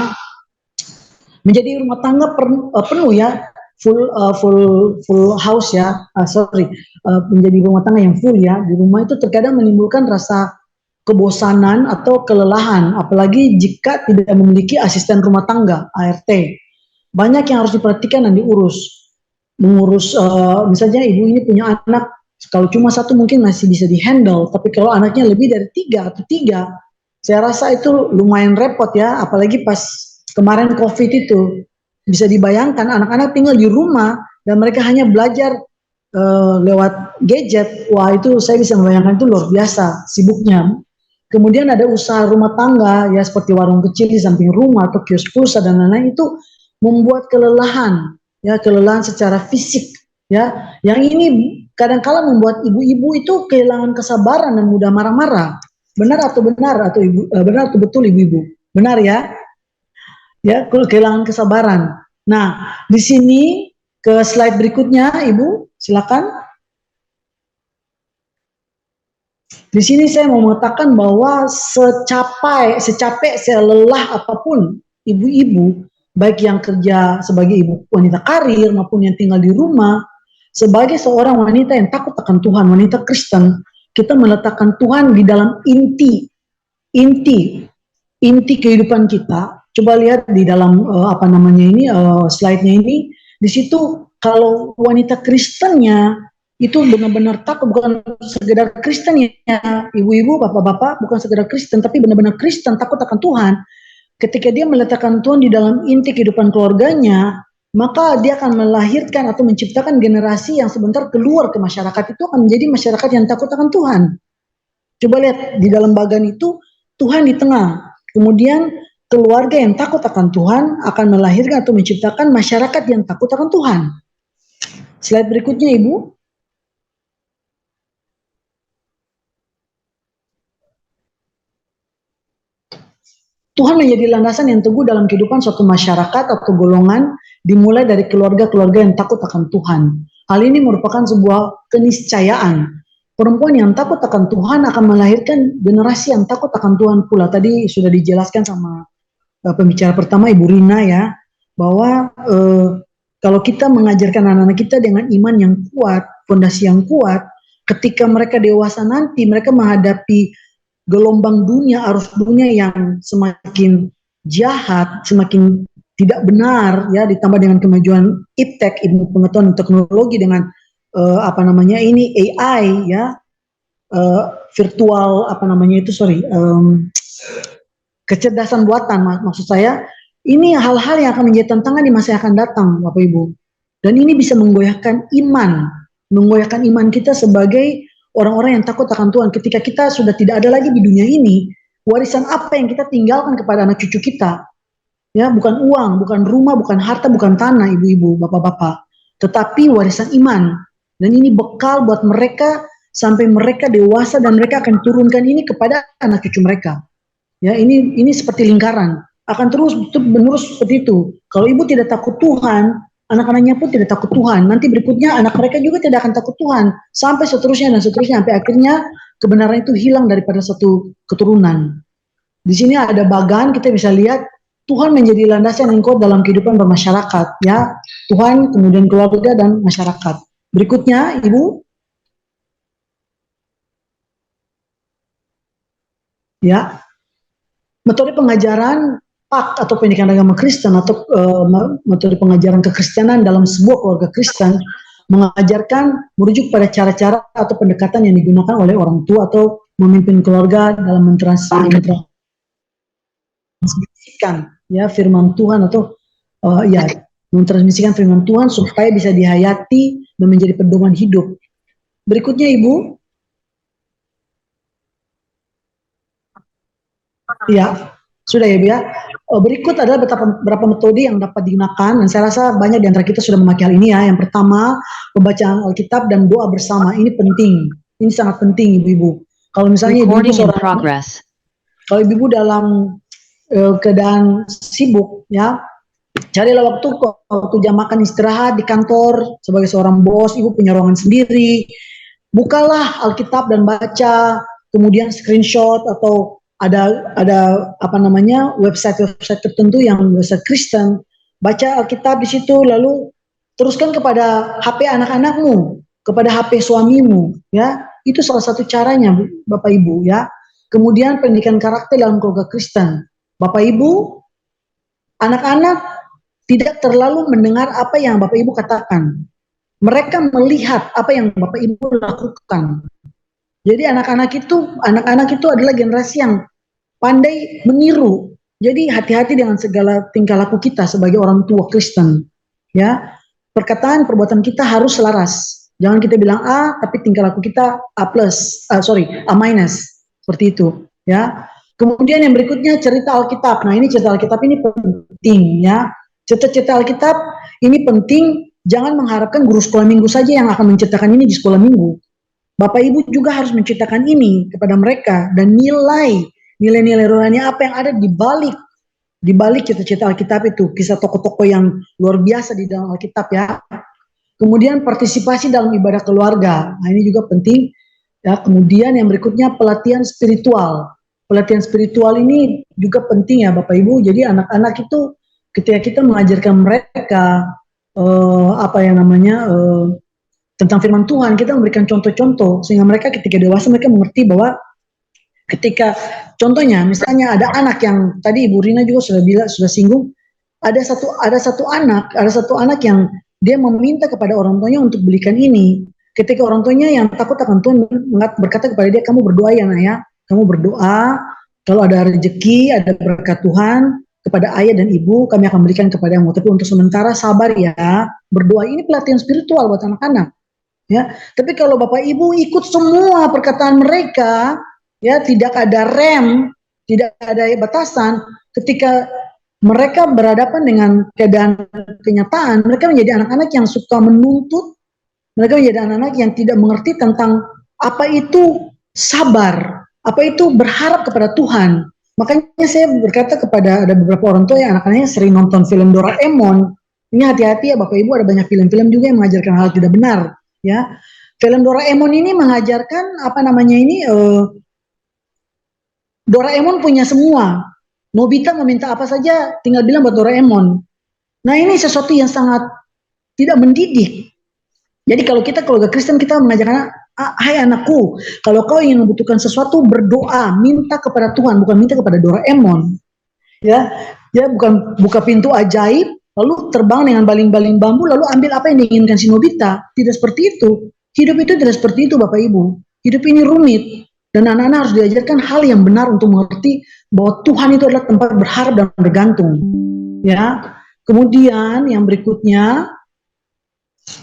Menjadi rumah tangga penuh, ya, full house, ya, menjadi rumah tangga yang full, ya, di rumah itu terkadang menimbulkan rasa kebosanan atau kelelahan, apalagi jika tidak memiliki asisten rumah tangga (ART). Banyak yang harus diperhatikan dan mengurus, misalnya ibu ini punya anak. Kalau cuma satu mungkin masih bisa dihandle, tapi kalau anaknya lebih dari 3, saya rasa itu lumayan repot, ya, apalagi pas kemarin COVID itu. Bisa dibayangkan anak-anak tinggal di rumah dan mereka hanya belajar lewat gadget. Wah, itu saya bisa membayangkan itu luar biasa sibuknya. Kemudian ada usaha rumah tangga, ya, seperti warung kecil di samping rumah atau kios pulsa dan lain-lain, itu membuat kelelahan, ya, kelelahan secara fisik, ya. Yang ini kadang-kala membuat ibu-ibu itu kehilangan kesabaran dan mudah marah-marah. Benar atau betul ibu-ibu? Benar, ya? Ya, kehilangan kesabaran. Nah, di sini ke slide berikutnya, Ibu, silakan. Di sini saya mau mengatakan bahwa secapek, selelah apapun ibu-ibu, baik yang kerja sebagai ibu wanita karir maupun yang tinggal di rumah, sebagai seorang wanita yang takut akan Tuhan, wanita Kristen, kita meletakkan Tuhan di dalam inti kehidupan kita. Coba lihat di dalam slide-nya ini. Di situ kalau wanita Kristennya itu benar-benar takut, bukan sekedar Kristen, ya, ibu-ibu, bapak-bapak, bukan sekedar Kristen, tapi benar-benar Kristen, takut akan Tuhan. Ketika dia meletakkan Tuhan di dalam inti kehidupan keluarganya, maka dia akan melahirkan atau menciptakan generasi yang sebentar keluar ke masyarakat itu akan menjadi masyarakat yang takut akan Tuhan. Coba lihat di dalam bagan itu, Tuhan di tengah. Kemudian keluarga yang takut akan Tuhan akan melahirkan atau menciptakan masyarakat yang takut akan Tuhan. Slide berikutnya, Ibu. Tuhan menjadi landasan yang teguh dalam kehidupan suatu masyarakat atau golongan, dimulai dari keluarga-keluarga yang takut akan Tuhan. Hal ini merupakan sebuah keniscayaan. Perempuan yang takut akan Tuhan akan melahirkan generasi yang takut akan Tuhan pula. Tadi sudah dijelaskan sama pembicara pertama, Ibu Rina, ya, bahwa kalau kita mengajarkan anak-anak kita dengan iman yang kuat, fondasi yang kuat, ketika mereka dewasa nanti, mereka menghadapi gelombang dunia, arus dunia yang semakin jahat, semakin tidak benar, ya, ditambah dengan kemajuan iptek, ilmu pengetahuan dan teknologi, dengan ini AI, ya, virtual kecerdasan buatan, maksud saya, ini hal-hal yang akan menjadi tantangan di masa yang akan datang, Bapak Ibu. Dan ini bisa menggoyahkan iman kita sebagai orang-orang yang takut akan Tuhan. Ketika kita sudah tidak ada lagi di dunia ini, warisan apa yang kita tinggalkan kepada anak cucu kita? Ya, bukan uang, bukan rumah, bukan harta, bukan tanah, ibu-ibu, bapak-bapak, tetapi warisan iman. Dan ini bekal buat mereka sampai mereka dewasa, dan mereka akan turunkan ini kepada anak cucu mereka. Ya, ini seperti lingkaran, akan terus menerus seperti itu. Kalau ibu tidak takut Tuhan, anak-anaknya pun tidak takut Tuhan. Nanti berikutnya anak mereka juga tidak akan takut Tuhan, sampai seterusnya dan seterusnya, sampai akhirnya kebenaran itu hilang daripada satu keturunan. Di sini ada bagan, kita bisa lihat Tuhan menjadi landasan yang kuat dalam kehidupan bermasyarakat, ya. Tuhan, kemudian keluarga dan masyarakat. Berikutnya, Ibu. Ya. Metode pengajaran PAK atau pendidikan agama Kristen, atau metode pengajaran kekristenan dalam sebuah keluarga Kristen, mengajarkan merujuk pada cara-cara atau pendekatan yang digunakan oleh orang tua atau memimpin keluarga dalam mentransmisikan, ya, firman Tuhan, atau mentransmisikan firman Tuhan supaya bisa dihayati dan menjadi pedoman hidup. Berikutnya, Ibu. Ya, sudah ya, Bu, ya. Berikut adalah beberapa metode yang dapat digunakan, dan saya rasa banyak di antara kita sudah memakai hal ini, ya. Yang pertama, pembacaan Alkitab dan doa bersama. Ini penting, ini sangat penting, Ibu-ibu. Kalau misalnya kalau Ibu dalam keadaan sibuk, ya, carilah waktu jam makan istirahat di kantor, sebagai seorang bos, Ibu punya ruangan sendiri, bukalah Alkitab dan baca, kemudian screenshot, atau ada website tertentu yang website Kristen, baca Alkitab di situ, lalu teruskan kepada HP anak-anakmu, kepada HP suamimu, ya. Itu salah satu caranya, Bapak Ibu, ya. Kemudian pendidikan karakter dalam keluarga Kristen. Bapak Ibu, anak-anak tidak terlalu mendengar apa yang Bapak Ibu katakan. Mereka melihat apa yang Bapak Ibu lakukan. Jadi anak-anak itu adalah generasi yang pandai meniru. Jadi hati-hati dengan segala tingkah laku kita sebagai orang tua Kristen. Ya, perkataan, perbuatan kita harus selaras. Jangan kita bilang A, tapi tingkah laku kita A+, A minus, seperti itu. Ya. Kemudian yang berikutnya cerita Alkitab. Nah, ini cerita Alkitab ini penting, ya. Cerita Alkitab ini penting. Jangan mengharapkan guru sekolah minggu saja yang akan menceritakan ini di sekolah minggu. Bapak Ibu juga harus menceritakan ini kepada mereka, dan nilai-nilai rohani apa yang ada di balik cerita-cerita Alkitab itu, kisah tokoh-tokoh yang luar biasa di dalam Alkitab, ya. Kemudian partisipasi dalam ibadah keluarga. Nah, ini juga penting, ya. Kemudian yang berikutnya pelatihan spiritual. Pelatihan spiritual ini juga penting, ya, Bapak Ibu. Jadi anak-anak itu ketika kita mengajarkan mereka tentang firman Tuhan, kita memberikan contoh-contoh sehingga mereka ketika dewasa mereka mengerti bahwa ketika contohnya misalnya ada anak yang tadi Ibu Rina juga sudah singgung, ada satu anak yang dia meminta kepada orang tuanya untuk belikan ini. Ketika orang tuanya yang takut akan Tuhan berkata kepada dia, kamu berdoa ya, nak, ya, kamu berdoa, kalau ada rezeki, ada berkat Tuhan kepada ayah dan ibu, kami akan berikan kepadamu, tapi untuk sementara sabar ya, berdoa. Ini pelatihan spiritual buat anak-anak. Ya, tapi kalau Bapak Ibu ikut semua perkataan mereka, ya, tidak ada rem, tidak ada batasan, ketika mereka berhadapan dengan keadaan kenyataan, mereka menjadi anak-anak yang suka menuntut, mereka menjadi anak-anak yang tidak mengerti tentang apa itu sabar, apa itu berharap kepada Tuhan. Makanya saya berkata kepada ada beberapa orang tua yang anak-anaknya sering nonton film Doraemon. Ini hati-hati ya Bapak Ibu, ada banyak film-film juga yang mengajarkan hal tidak benar. Ya, film Doraemon ini mengajarkan apa namanya ini Doraemon punya semua. Nobita meminta apa saja, tinggal bilang buat Doraemon. Nah ini sesuatu yang sangat tidak mendidik. Jadi kalau kita keluarga Kristen kita mengajarkan, hai anakku, kalau kau ingin membutuhkan sesuatu berdoa, minta kepada Tuhan, bukan minta kepada Doraemon. Ya, ya bukan buka pintu ajaib, lalu terbang dengan baling-baling bambu, lalu ambil apa yang diinginkan si Nobita. Tidak seperti itu. Hidup itu tidak seperti itu Bapak Ibu. Hidup ini rumit. Dan anak-anak harus diajarkan hal yang benar untuk mengerti bahwa Tuhan itu adalah tempat berharap dan bergantung. Ya. Kemudian yang berikutnya,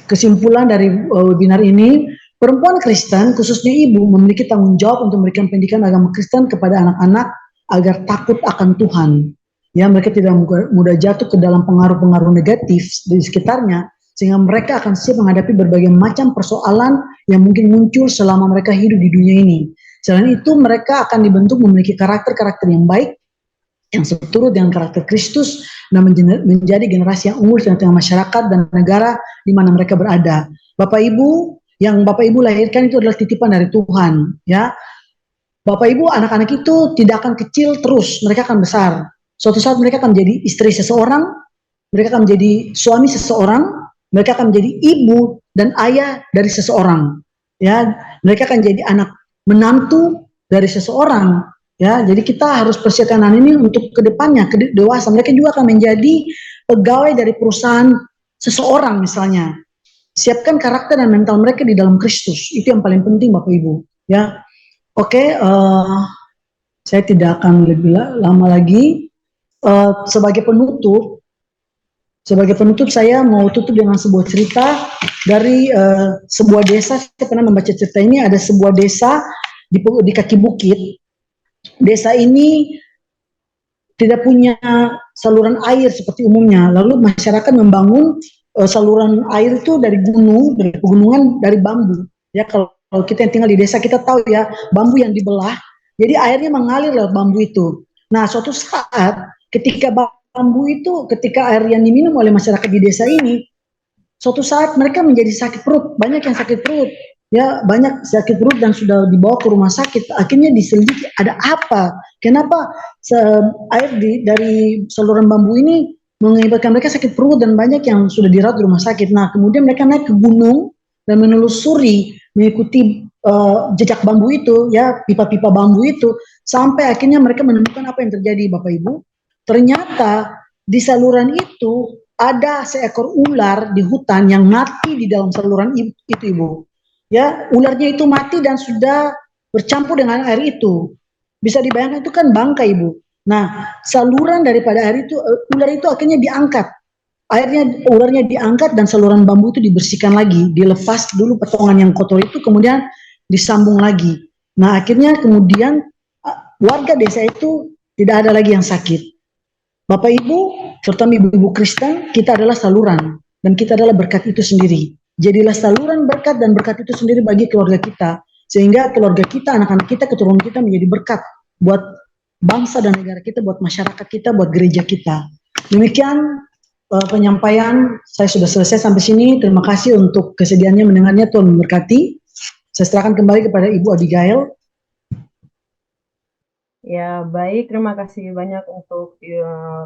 kesimpulan dari webinar ini, perempuan Kristen, khususnya ibu, memiliki tanggung jawab untuk memberikan pendidikan agama Kristen kepada anak-anak agar takut akan Tuhan. Ya, mereka tidak mudah jatuh ke dalam pengaruh-pengaruh negatif di sekitarnya, sehingga mereka akan siap menghadapi berbagai macam persoalan yang mungkin muncul selama mereka hidup di dunia ini. Selain itu, mereka akan dibentuk memiliki karakter-karakter yang baik, yang seturut dengan karakter Kristus, dan menjadi generasi yang unggul di tengah masyarakat dan negara di mana mereka berada. Bapak Ibu, yang Bapak Ibu lahirkan itu adalah titipan dari Tuhan. Ya, Bapak Ibu, anak-anak itu tidak akan kecil terus, mereka akan besar. Suatu saat mereka akan menjadi istri seseorang, mereka akan menjadi suami seseorang, mereka akan menjadi ibu dan ayah dari seseorang. Ya, mereka akan jadi anak menantu dari seseorang. Ya, jadi kita harus persiapkan anak ini untuk kedepannya, dewasa. Mereka juga akan menjadi pegawai dari perusahaan seseorang misalnya. Siapkan karakter dan mental mereka di dalam Kristus. Itu yang paling penting Bapak Ibu. Ya, oke. Saya tidak akan lebih lama lagi. Sebagai penutup saya mau tutup dengan sebuah cerita dari sebuah desa. Saya pernah membaca cerita ini. Ada sebuah desa di kaki bukit. Desa ini tidak punya saluran air seperti umumnya. Lalu masyarakat membangun saluran air itu dari gunung, dari pegunungan, dari bambu. Ya, kalau kita yang tinggal di desa kita tahu ya, bambu yang dibelah, jadi airnya mengalir lewat bambu itu. Nah, suatu saat ketika bambu itu, ketika air yang diminum oleh masyarakat di desa ini, suatu saat mereka menjadi sakit perut, banyak yang sakit perut. Ya, banyak sakit perut dan sudah dibawa ke rumah sakit. Akhirnya diselidiki ada apa? Kenapa air dari saluran bambu ini mengakibatkan mereka sakit perut dan banyak yang sudah dirawat di rumah sakit. Nah, kemudian mereka naik ke gunung dan menelusuri, mengikuti jejak bambu itu, ya pipa-pipa bambu itu, sampai akhirnya mereka menemukan apa yang terjadi, Bapak Ibu. Ternyata di saluran itu ada seekor ular di hutan yang mati di dalam saluran itu, Ibu. Ya, ularnya itu mati dan sudah bercampur dengan air itu. Bisa dibayangkan itu kan bangkai, Ibu. Nah, saluran daripada air itu, ular itu akhirnya diangkat. Ularnya diangkat dan saluran bambu itu dibersihkan lagi. Dilepas dulu potongan yang kotor itu, kemudian disambung lagi. Nah, akhirnya kemudian warga desa itu tidak ada lagi yang sakit. Bapak Ibu, serta ibu-ibu Kristen, kita adalah saluran. Dan kita adalah berkat itu sendiri. Jadilah saluran berkat dan berkat itu sendiri bagi keluarga kita. Sehingga keluarga kita, anak-anak kita, keturunan kita menjadi berkat. Buat bangsa dan negara kita, buat masyarakat kita, buat gereja kita. Demikian penyampaian, saya sudah selesai sampai sini. Terima kasih untuk kesediaannya mendengarnya, Tuhan memberkati. Saya serahkan kembali kepada Ibu Abigail.
Ya, baik. Terima kasih banyak untuk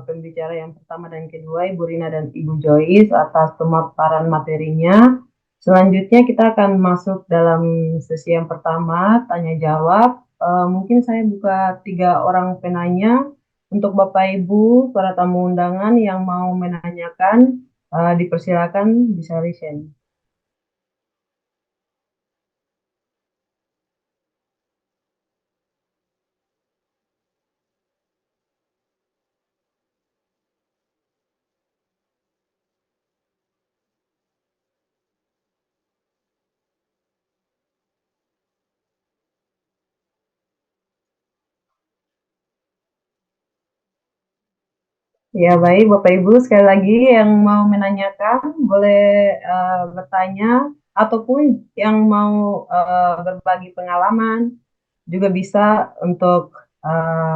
pembicara yang pertama dan kedua, Ibu Rina dan Ibu Joyce, atas pemaparan materinya. Selanjutnya kita akan masuk dalam sesi yang pertama, tanya jawab. Mungkin saya buka 3 orang penanya. Untuk Bapak Ibu, para tamu undangan yang mau menanyakan, dipersilakan bisa raise. Ya, baik, Bapak Ibu, sekali lagi yang mau menanyakan boleh bertanya, ataupun yang mau berbagi pengalaman juga bisa untuk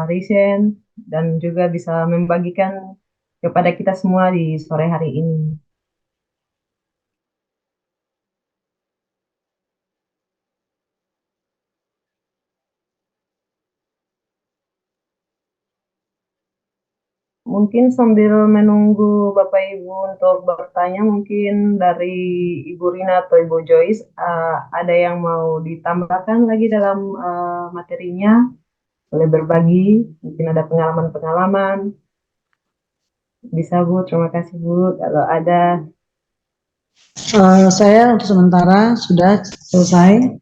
resign dan juga bisa membagikan kepada kita semua di sore hari ini. Mungkin sambil menunggu Bapak Ibu untuk bertanya, mungkin dari Ibu Rina atau Ibu Joyce, ada yang mau ditambahkan lagi dalam materinya, boleh berbagi, mungkin ada pengalaman-pengalaman. Bisa Bu, terima kasih Bu. Kalau ada,
Saya untuk sementara sudah selesai.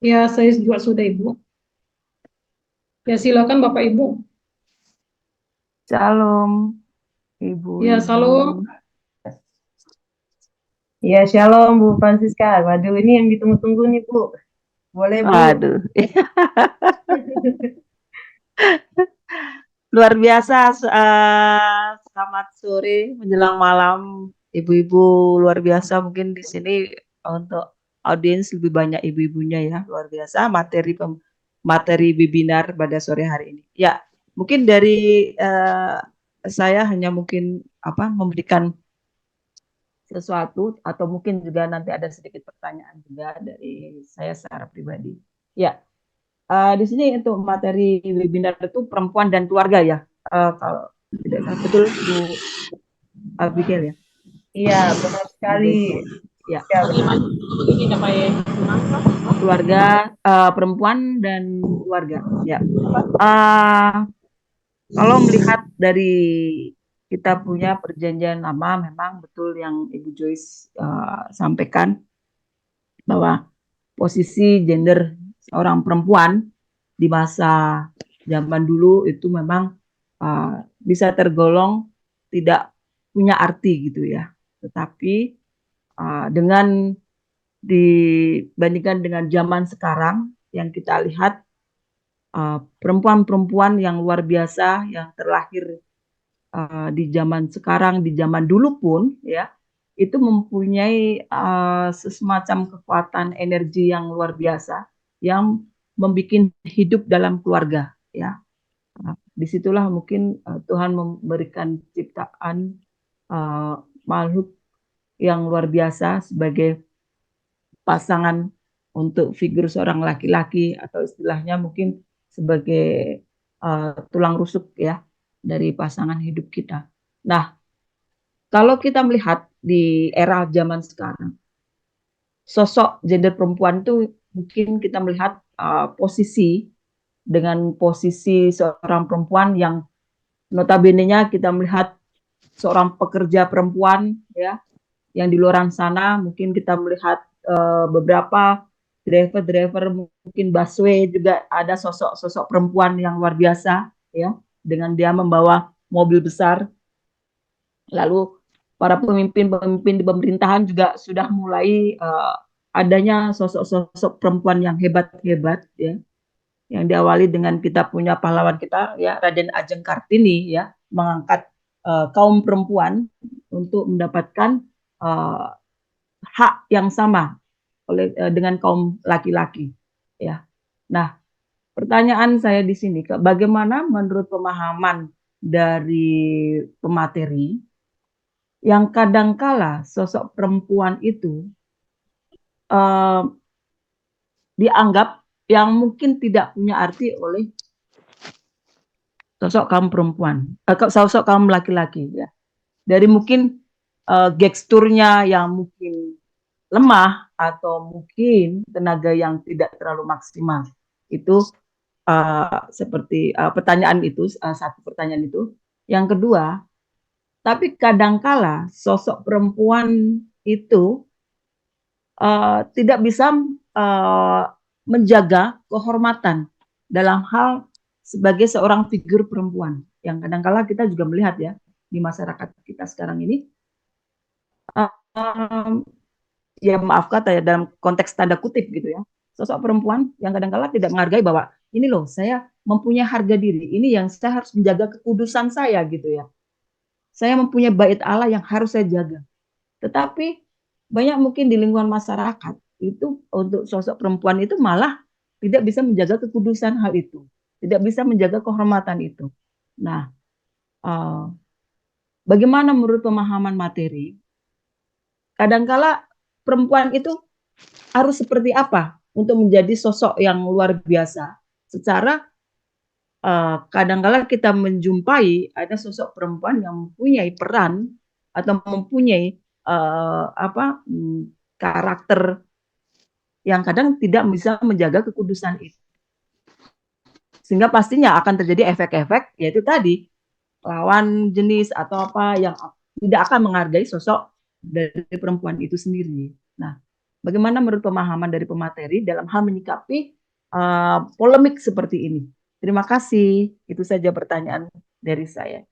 Ya, saya juga sudah, Ibu. Ya, silakan Bapak Ibu.
Shalom, Ibu.
Ya, salam.
ya Shalom Bu Francisca. Waduh, ini yang ditunggu-tunggu nih Bu. Boleh Bu.
Aduh, luar biasa. Selamat sore menjelang malam, ibu-ibu luar biasa. Mungkin di sini untuk audiens lebih banyak ibu-ibunya ya, luar biasa materi webinar pada sore hari ini. Ya, mungkin dari saya hanya mungkin memberikan sesuatu atau mungkin juga nanti ada sedikit pertanyaan juga dari saya secara pribadi. Ya, di sini untuk materi webinar itu perempuan dan keluarga ya. Kalau tidak salah betul Bu Abigail ya.
Iya, benar sekali.
Ya,
Ya,
keluarga perempuan dan keluarga. Ya. Kalau melihat dari kita punya perjanjian lama, memang betul yang Ibu Joyce sampaikan bahwa posisi gender seorang perempuan di masa zaman dulu itu memang bisa tergolong tidak punya arti gitu ya. Tetapi dengan dibandingkan dengan zaman sekarang yang kita lihat perempuan-perempuan yang luar biasa yang terlahir di zaman sekarang, di zaman dulu pun ya itu mempunyai semacam kekuatan energi yang luar biasa yang membuat hidup dalam keluarga ya. Disitulah mungkin Tuhan memberikan ciptaan makhluk yang luar biasa sebagai pasangan untuk figur seorang laki-laki atau istilahnya mungkin sebagai tulang rusuk ya dari pasangan hidup kita. Nah, kalau kita melihat di era zaman sekarang, sosok gender perempuan itu mungkin kita melihat posisi dengan posisi seorang perempuan yang notabene-nya kita melihat seorang pekerja perempuan ya yang di luar sana mungkin kita melihat beberapa driver-driver mungkin busway juga ada sosok-sosok perempuan yang luar biasa ya dengan dia membawa mobil besar. Lalu para pemimpin-pemimpin di pemerintahan juga sudah mulai adanya sosok-sosok perempuan yang hebat-hebat ya yang diawali dengan kita punya pahlawan kita ya Raden Ajeng Kartini ya mengangkat kaum perempuan untuk mendapatkan hak yang sama oleh dengan kaum laki-laki ya. Nah, pertanyaan saya di sini bagaimana menurut pemahaman dari pemateri yang kadangkala sosok perempuan itu dianggap yang mungkin tidak punya arti oleh sosok kaum perempuan, sosok kaum laki-laki ya. Dari mungkin gesturnya yang mungkin lemah atau mungkin tenaga yang tidak terlalu maksimal. Itu seperti pertanyaan itu, satu pertanyaan itu. Yang kedua, tapi kadangkala sosok perempuan itu tidak bisa menjaga kehormatan dalam hal sebagai seorang figur perempuan yang kadangkala kita juga melihat ya di masyarakat kita sekarang ini ya maaf kata ya dalam konteks tanda kutip gitu ya sosok perempuan yang kadangkala tidak menghargai bahwa ini loh saya mempunyai harga diri. Ini yang saya harus menjaga kekudusan saya gitu ya. Saya mempunyai bait Allah yang harus saya jaga. Tetapi banyak mungkin di lingkungan masyarakat itu untuk sosok perempuan itu malah tidak bisa menjaga kekudusan hal itu, tidak bisa menjaga kehormatan itu. Nah, bagaimana menurut pemahaman materi? Kadangkala perempuan itu harus seperti apa untuk menjadi sosok yang luar biasa? Secara kadangkala kita menjumpai ada sosok perempuan yang mempunyai peran atau mempunyai karakter yang kadang tidak bisa menjaga kekudusan itu. Sehingga pastinya akan terjadi efek-efek, yaitu tadi, lawan jenis atau apa yang tidak akan menghargai sosok dari perempuan itu sendiri. Nah, bagaimana menurut pemahaman dari pemateri dalam hal menyikapi polemik seperti ini? Terima kasih. Itu saja pertanyaan dari saya.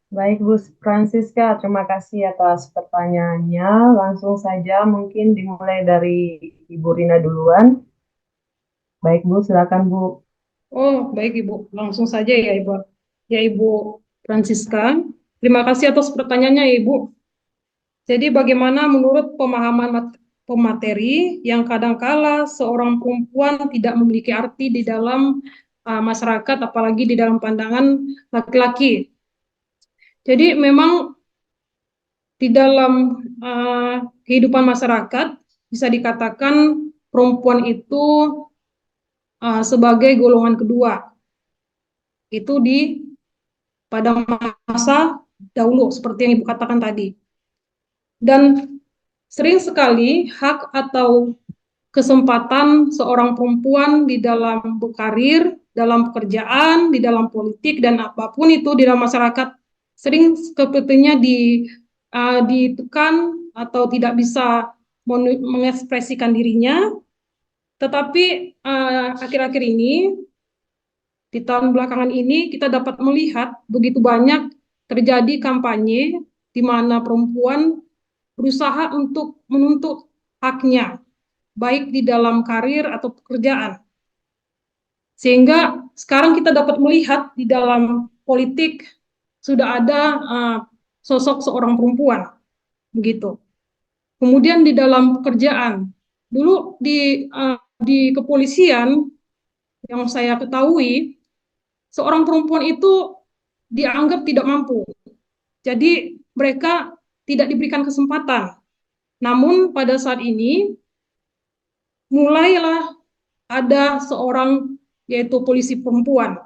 Baik, Bu Francisca, terima kasih atas pertanyaannya. Langsung saja mungkin dimulai dari Ibu Rina duluan. Baik, Bu, silakan, Bu.
Oh, baik Ibu. Langsung saja ya Ibu. Ya Ibu Francisca. Terima kasih atas pertanyaannya ya, Ibu. Jadi bagaimana menurut pemahaman pemateri yang kadangkala seorang perempuan tidak memiliki arti di dalam masyarakat, apalagi di dalam pandangan laki-laki. Jadi memang di dalam kehidupan masyarakat bisa dikatakan perempuan itu sebagai golongan kedua. Itu pada masa dahulu seperti yang Ibu katakan tadi. Dan sering sekali hak atau kesempatan seorang perempuan di dalam berkarir, dalam pekerjaan, di dalam politik, dan apapun itu di dalam masyarakat sering sepertinya ditekan atau tidak bisa mengekspresikan dirinya. Tetapi akhir-akhir ini, di tahun belakangan ini, kita dapat melihat begitu banyak terjadi kampanye di mana perempuan berusaha untuk menuntut haknya, baik di dalam karir atau pekerjaan. Sehingga sekarang kita dapat melihat di dalam politik sudah ada sosok seorang perempuan, begitu. Kemudian di dalam pekerjaan, dulu di kepolisian yang saya ketahui, seorang perempuan itu dianggap tidak mampu. Jadi mereka tidak diberikan kesempatan. Namun pada saat ini mulailah ada seorang yaitu polisi perempuan.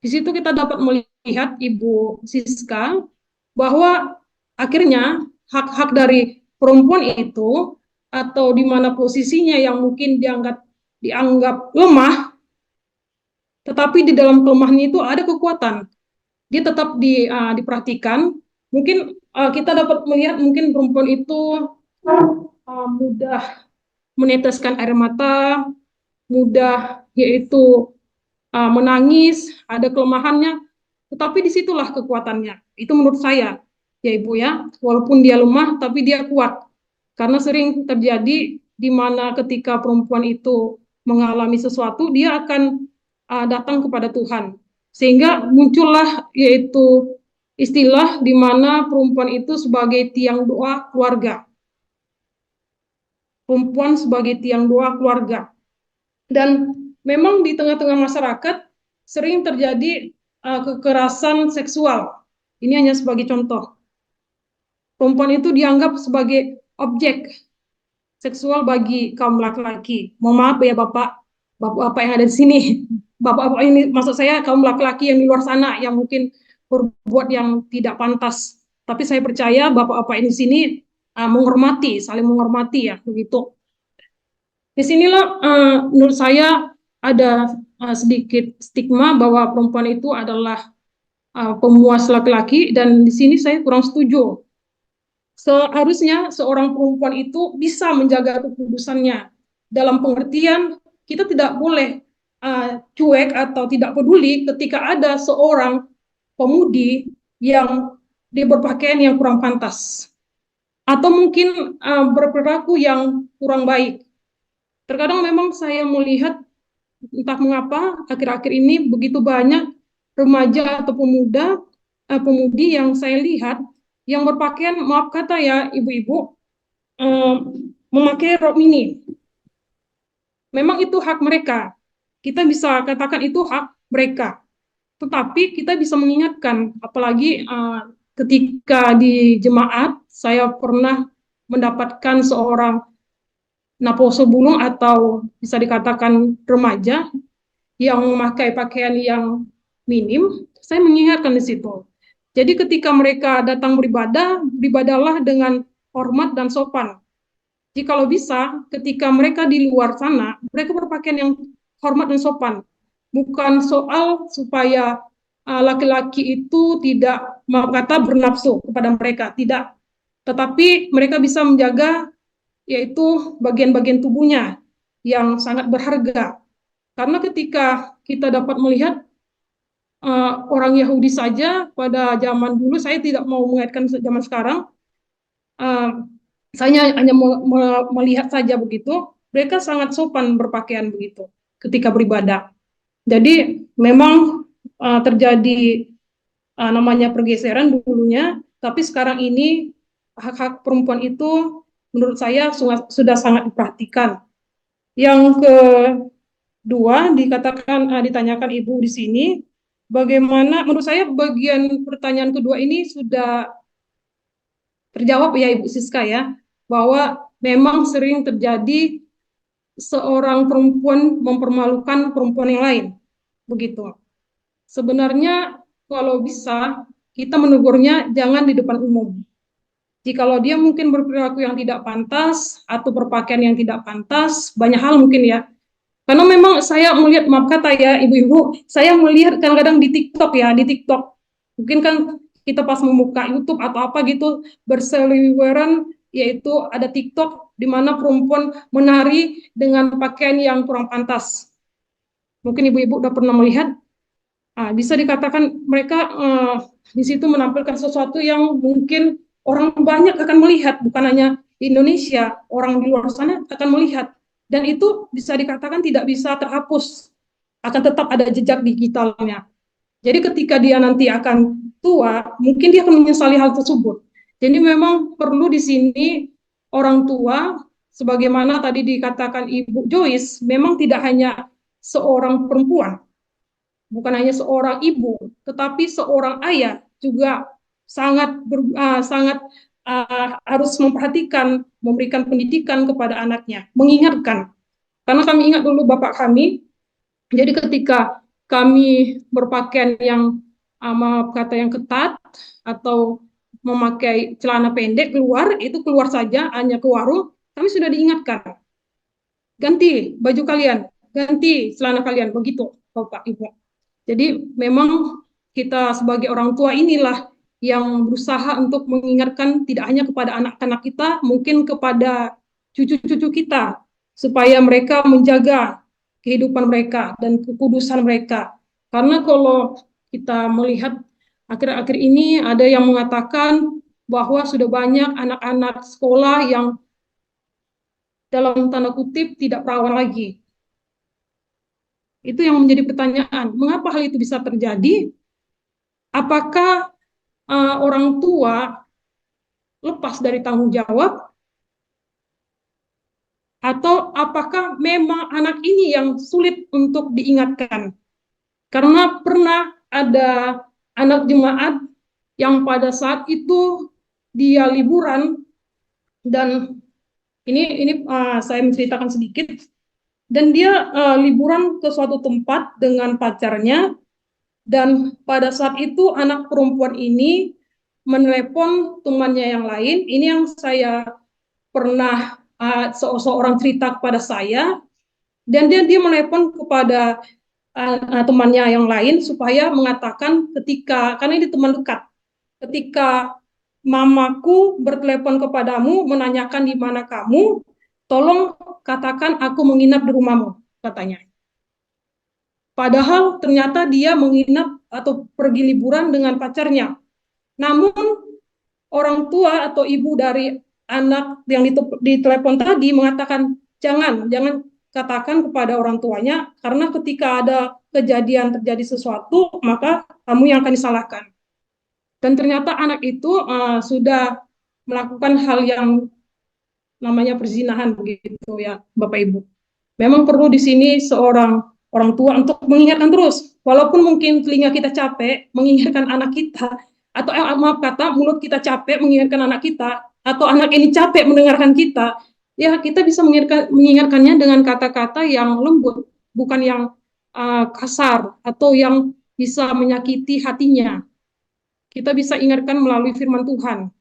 Di situ kita dapat melihat Ibu Siska bahwa akhirnya hak-hak dari perempuan itu atau di mana posisinya yang mungkin dianggap lemah, tetapi di dalam kelemahannya itu ada kekuatan. Dia tetap diperhatikan. Mungkin kita dapat melihat mungkin perempuan itu mudah meneteskan air mata, mudah yaitu menangis, ada kelemahannya, tetapi disitulah kekuatannya. Itu menurut saya, ya Ibu ya, walaupun dia lemah, tapi dia kuat. Karena sering terjadi di mana ketika perempuan itu mengalami sesuatu, dia akan datang kepada Tuhan. Sehingga muncullah yaitu istilah di mana perempuan itu sebagai tiang doa keluarga. Perempuan sebagai tiang doa keluarga. Dan memang di tengah-tengah masyarakat sering terjadi kekerasan seksual. Ini hanya sebagai contoh. Perempuan itu dianggap sebagai objek seksual bagi kaum laki-laki. Mohon maaf ya Bapak-bapak yang ada di sini. Bapak-bapak ini maksud saya kaum laki-laki yang di luar sana yang mungkin berbuat yang tidak pantas. Tapi saya percaya Bapak-bapak ini di sini menghormati, saling menghormati ya, begitu. Di sinilah menurut saya ada sedikit stigma bahwa perempuan itu adalah pemuas laki-laki, dan di sini saya kurang setuju. Seharusnya seorang perempuan itu bisa menjaga kekudusannya. Dalam pengertian kita tidak boleh cuek atau tidak peduli ketika ada seorang pemudi yang dia berpakaian yang kurang pantas atau mungkin berperilaku yang kurang baik. Terkadang memang saya melihat entah mengapa akhir-akhir ini begitu banyak remaja atau pemudi yang saya lihat yang berpakaian, maaf kata ya ibu-ibu, memakai rok mini. Memang itu hak mereka. Kita bisa katakan itu hak mereka. Tetapi kita bisa mengingatkan, apalagi ketika di jemaat, saya pernah mendapatkan seorang naposo bulung atau bisa dikatakan remaja yang memakai pakaian yang minim, saya mengingatkan di situ. Jadi ketika mereka datang beribadah, beribadahlah dengan hormat dan sopan. Jikalau bisa, ketika mereka di luar sana, mereka berpakaian yang hormat dan sopan. Bukan soal supaya laki-laki itu tidak, maaf kata, bernafsu kepada mereka, tidak. Tetapi mereka bisa menjaga yaitu bagian-bagian tubuhnya yang sangat berharga. Karena ketika kita dapat melihat orang Yahudi saja pada zaman dulu, saya tidak mau mengaitkan zaman sekarang, saya hanya melihat saja begitu, mereka sangat sopan berpakaian begitu ketika beribadah. Jadi memang terjadi namanya pergeseran dulunya, tapi sekarang ini hak-hak perempuan itu menurut saya sudah sangat diperhatikan. Yang kedua ditanyakan Ibu di sini, bagaimana menurut saya bagian pertanyaan kedua ini sudah terjawab ya Ibu Siska ya, bahwa memang sering terjadi seorang perempuan mempermalukan perempuan yang lain, begitu. Sebenarnya kalau bisa kita menegurnya jangan di depan umum. Jikalau dia mungkin berperilaku yang tidak pantas atau berpakaian yang tidak pantas, banyak hal mungkin ya. Karena memang saya melihat, maaf kata ya ibu-ibu, saya melihat kadang-kadang di TikTok ya, di TikTok. Mungkin kan kita pas membuka YouTube atau apa gitu, berseliweran, yaitu ada TikTok di mana perempuan menari dengan pakaian yang kurang pantas. Mungkin ibu-ibu udah pernah melihat, bisa dikatakan mereka di situ menampilkan sesuatu yang mungkin orang banyak akan melihat, bukan hanya di Indonesia, orang di luar sana akan melihat. Dan itu bisa dikatakan tidak bisa terhapus, akan tetap ada jejak digitalnya. Jadi ketika dia nanti akan tua, mungkin dia akan menyesali hal tersebut. Jadi memang perlu di sini orang tua, sebagaimana tadi dikatakan Ibu Joyce, memang tidak hanya seorang perempuan, bukan hanya seorang ibu, tetapi seorang ayah juga sangat harus memperhatikan, memberikan pendidikan kepada anaknya, mengingatkan. Karena kami ingat dulu bapak kami, jadi ketika kami berpakaian yang maaf kata yang ketat atau memakai celana pendek keluar, itu keluar saja hanya ke warung, kami sudah diingatkan, ganti baju kalian, ganti celana kalian, begitu bapak ibu. Jadi memang kita sebagai orang tua inilah yang berusaha untuk mengingatkan tidak hanya kepada anak-anak kita, mungkin kepada cucu-cucu kita, supaya mereka menjaga kehidupan mereka dan kekudusan mereka. Karena kalau kita melihat akhir-akhir ini ada yang mengatakan bahwa sudah banyak anak-anak sekolah yang dalam tanda kutip tidak perawan lagi. Itu yang menjadi pertanyaan, mengapa hal itu bisa terjadi? Apakah orang tua lepas dari tanggung jawab, atau apakah memang anak ini yang sulit untuk diingatkan? Karena pernah ada anak jemaat yang pada saat itu dia liburan, dan ini saya menceritakan sedikit, dan dia liburan ke suatu tempat dengan pacarnya. Dan pada saat itu anak perempuan ini menelepon temannya yang lain. Ini yang saya pernah seorang cerita kepada saya, dan dia menelepon kepada temannya yang lain supaya mengatakan karena ini teman dekat, ketika mamaku bertelepon kepadamu menanyakan di mana kamu, tolong katakan aku menginap di rumahmu, katanya. Padahal ternyata dia menginap atau pergi liburan dengan pacarnya. Namun orang tua atau ibu dari anak yang ditelepon tadi mengatakan jangan katakan kepada orang tuanya, karena ketika ada kejadian terjadi sesuatu, maka kamu yang akan disalahkan. Dan ternyata anak itu sudah melakukan hal yang namanya perzinahan begitu ya, Bapak Ibu. Memang perlu di sini seorang orang tua untuk mengingatkan terus, walaupun mungkin telinga kita capek mengingatkan anak kita, atau maaf kata mulut kita capek mengingatkan anak kita, atau anak ini capek mendengarkan kita, ya kita bisa mengingatkannya dengan kata-kata yang lembut, bukan yang kasar atau yang bisa menyakiti hatinya. Kita bisa ingatkan melalui firman Tuhan.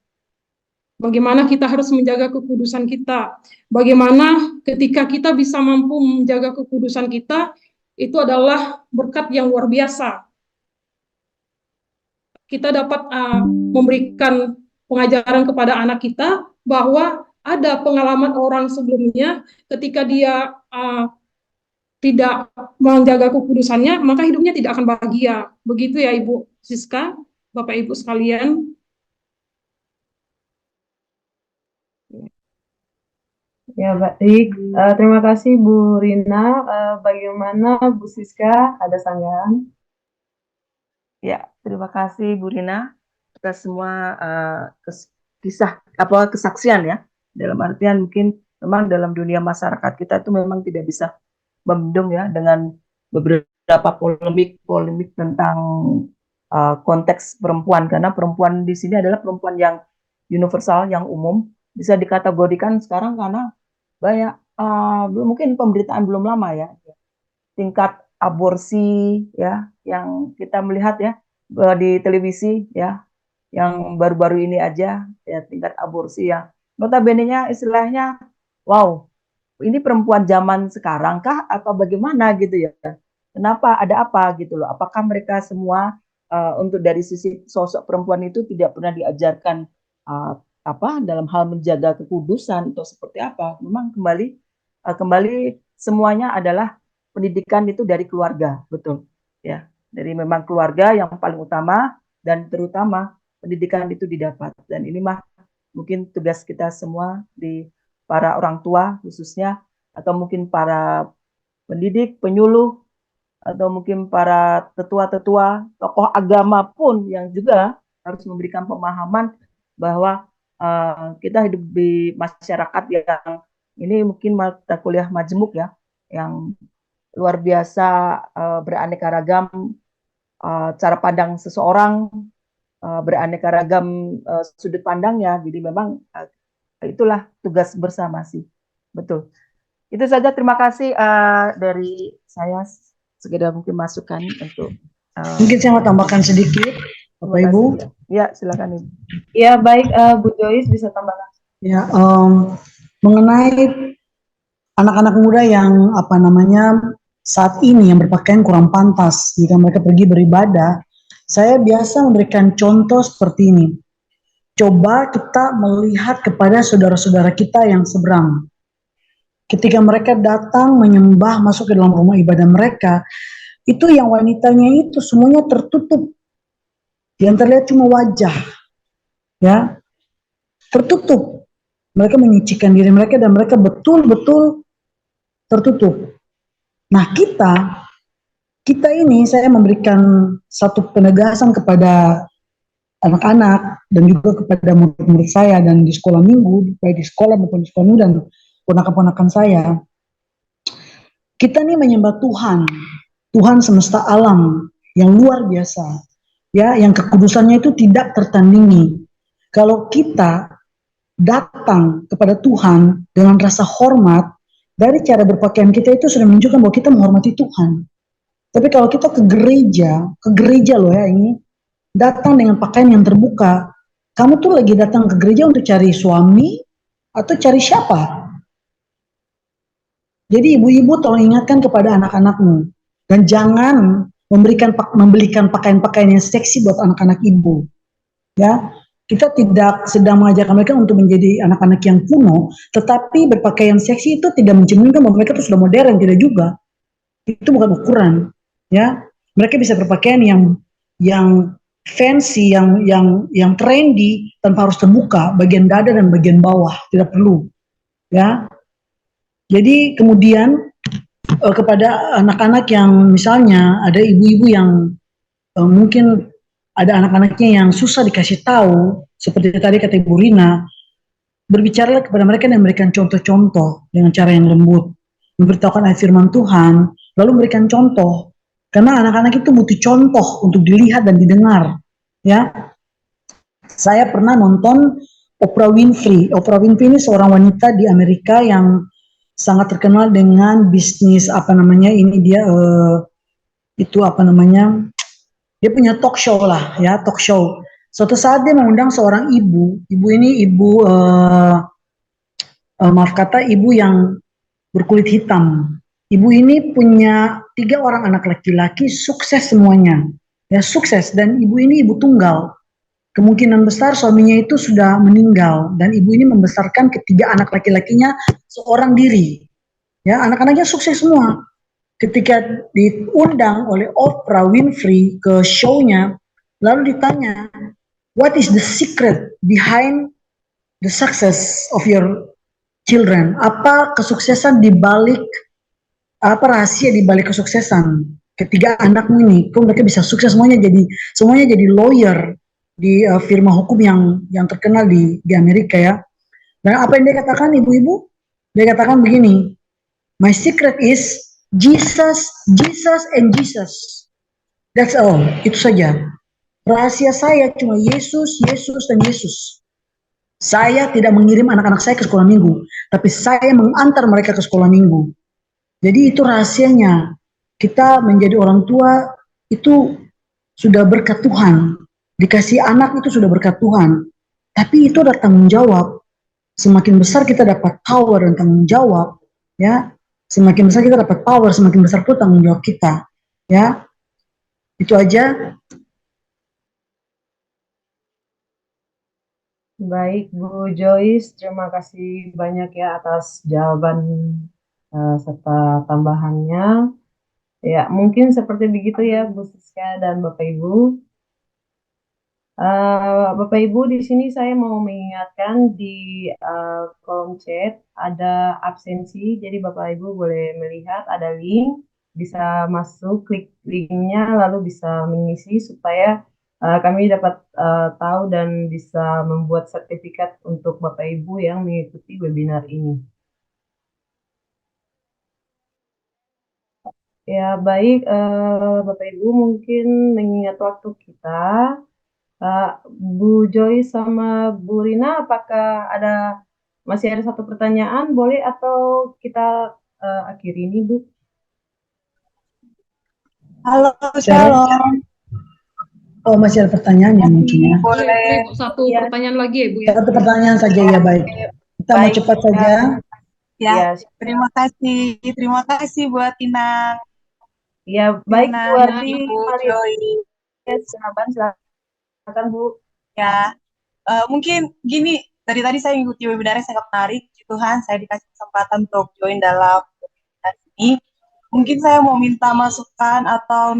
Bagaimana kita harus menjaga kekudusan kita. Bagaimana ketika kita bisa mampu menjaga kekudusan kita, itu adalah berkat yang luar biasa. Kita dapat memberikan pengajaran kepada anak kita bahwa ada pengalaman orang sebelumnya ketika dia tidak menjaga kekudusannya, maka hidupnya tidak akan bahagia. Begitu ya Ibu Siska, Bapak Ibu sekalian.
Ya, baik. Terima kasih Bu Rina. Bagaimana Bu Siska? Ada sanggahan?
Ya, terima kasih Bu Rina. Kita semua kesaksian ya. Dalam artian mungkin memang dalam dunia masyarakat kita itu memang tidak bisa membendung ya dengan beberapa polemik tentang konteks perempuan, karena perempuan di sini adalah perempuan yang universal, yang umum, bisa dikategorikan sekarang karena banyak mungkin pemberitaan belum lama ya, tingkat aborsi ya yang kita melihat ya di televisi ya, yang baru-baru ini aja ya, tingkat aborsi ya notabene-nya istilahnya wow, ini perempuan zaman sekarang kah atau bagaimana gitu ya, kenapa, ada apa gitu loh, apakah mereka semua untuk dari sisi sosok perempuan itu tidak pernah diajarkan dalam hal menjaga kekudusan atau seperti apa. Memang kembali semuanya adalah pendidikan itu dari keluarga, betul ya, dari memang keluarga yang paling utama, dan terutama pendidikan itu didapat. Dan ini mah mungkin tugas kita semua, di para orang tua khususnya, atau mungkin para pendidik, penyuluh, atau mungkin para tetua-tetua, tokoh agama pun yang juga harus memberikan pemahaman bahwa kita hidup di masyarakat yang ini mungkin mata kuliah majemuk ya, yang luar biasa beraneka ragam cara pandang seseorang, beraneka ragam sudut pandangnya. Jadi memang itulah tugas bersama sih, betul. Itu saja, terima kasih dari saya, sekedar mungkin masukan untuk
mungkin saya mau tambahkan sedikit, Bapak Ibu.
Ya, silakan Ibu.
Ya, baik, Bu Joyce bisa tambahkan.
Ya, mengenai anak-anak muda yang saat ini yang berpakaian kurang pantas jika mereka pergi beribadah, saya biasa memberikan contoh seperti ini. Coba kita melihat kepada saudara-saudara kita yang seberang. Ketika mereka datang menyembah, masuk ke dalam rumah ibadah mereka, itu yang wanitanya itu semuanya tertutup. Yang terlihat cuma wajah, ya, tertutup. Mereka menyucikan diri mereka dan mereka betul-betul tertutup. Nah, kita ini, saya memberikan satu penegasan kepada anak-anak dan juga kepada murid-murid saya dan di sekolah minggu, baik di sekolah maupun di sekolah minggu dan ponakan-ponakan saya. Kita ini menyembah Tuhan, Tuhan semesta alam yang luar biasa. Ya, yang kekudusannya itu tidak tertandingi. Kalau kita datang kepada Tuhan dengan rasa hormat, dari cara berpakaian kita itu sudah menunjukkan bahwa kita menghormati Tuhan. Tapi kalau kita ke gereja loh ya, ini datang dengan pakaian yang terbuka, kamu tuh lagi datang ke gereja untuk cari suami atau cari siapa? Jadi ibu-ibu tolong ingatkan kepada anak-anakmu, dan jangan membelikan pakaian-pakaian yang seksi buat anak-anak ibu. Ya, kita tidak sedang mengajarkan mereka untuk menjadi anak-anak yang kuno, tetapi berpakaian seksi itu tidak mencerminkan bahwa mereka itu sudah modern, tidak juga. Itu bukan ukuran. Ya, mereka bisa berpakaian yang fancy, yang trendy, tanpa harus terbuka bagian dada dan bagian bawah, tidak perlu. Ya, jadi kemudian kepada anak-anak yang misalnya ada ibu-ibu yang mungkin ada anak-anaknya yang susah dikasih tahu, seperti tadi kata Ibu Rina, berbicaralah kepada mereka dan memberikan contoh-contoh dengan cara yang lembut, memberitahukan ayat firman Tuhan, lalu memberikan contoh, karena anak-anak itu butuh contoh untuk dilihat dan didengar, ya. Saya pernah nonton Oprah Winfrey. Oprah Winfrey ini seorang wanita di Amerika yang sangat terkenal dengan bisnis apa namanya ini dia itu apa namanya dia punya talk show lah ya talk show. Suatu saat dia mengundang seorang ibu ini ibu maaf kata ibu yang berkulit hitam. Ibu ini punya 3 orang anak laki-laki, sukses semuanya, ya sukses, dan ibu ini ibu tunggal. Kemungkinan besar suaminya itu sudah meninggal dan ibu ini membesarkan ketiga anak laki-lakinya seorang diri. Ya, anak-anaknya sukses semua. Ketika diundang oleh Oprah Winfrey ke show-nya, lalu ditanya, what is the secret behind the success of your children? Apa kesuksesan di balik, apa rahasia di balik kesuksesan ketiga anakmu ini? Kok mereka bisa sukses semuanya jadi lawyer di firma hukum yang terkenal di Amerika ya. Dan apa yang dia katakan ibu-ibu? Dia katakan begini, my secret is Jesus, Jesus, and Jesus. That's all. Itu saja. Rahasia saya cuma Yesus, Yesus, dan Yesus. Saya tidak mengirim anak-anak saya ke sekolah minggu, tapi saya mengantar mereka ke sekolah minggu. Jadi itu rahasianya. Kita menjadi orang tua itu sudah berkat Tuhan. Dikasih anak itu sudah berkat Tuhan. Tapi itu ada tanggung jawab. Semakin besar kita dapat power dan tanggung jawab, ya. Semakin besar kita dapat power, semakin besar pun tanggung jawab kita, ya. Itu aja.
Baik, Bu Joyce, terima kasih banyak ya atas jawaban serta tambahannya. Ya, mungkin seperti begitu ya, Bu Siska dan Bapak Ibu. Bapak Ibu, di sini saya mau mengingatkan di kolom chat ada absensi, jadi Bapak Ibu boleh melihat ada link, bisa masuk, klik linknya, lalu bisa mengisi supaya kami dapat tahu dan bisa membuat sertifikat untuk Bapak Ibu yang mengikuti webinar ini. Ya, baik, Bapak Ibu mungkin mengingat waktu kita. Bu Joy sama Bu Rina, apakah masih ada satu pertanyaan? Boleh atau kita akhiri ini, Bu?
Halo,
Saya-
Shalom.
Oh, masih ada pertanyaan ya mungkin ya.
Boleh.
Satu
Ya.
pertanyaan lagi ya Bu ya.
Satu pertanyaan saja ya, baik. Kita mau
Baik,
cepat saja.
Ya,
Ya,
terima kasih buat Inang,
ya baik Bu
Inang,
Ardi,
Ibu
mari
Joy.
silakan Bu.
Ya, mungkin gini, dari tadi saya ngikuti webinarnya sangat menarik. Puji Tuhan, saya dikasih kesempatan untuk join dalam webinar ini. Mungkin saya mau minta masukan atau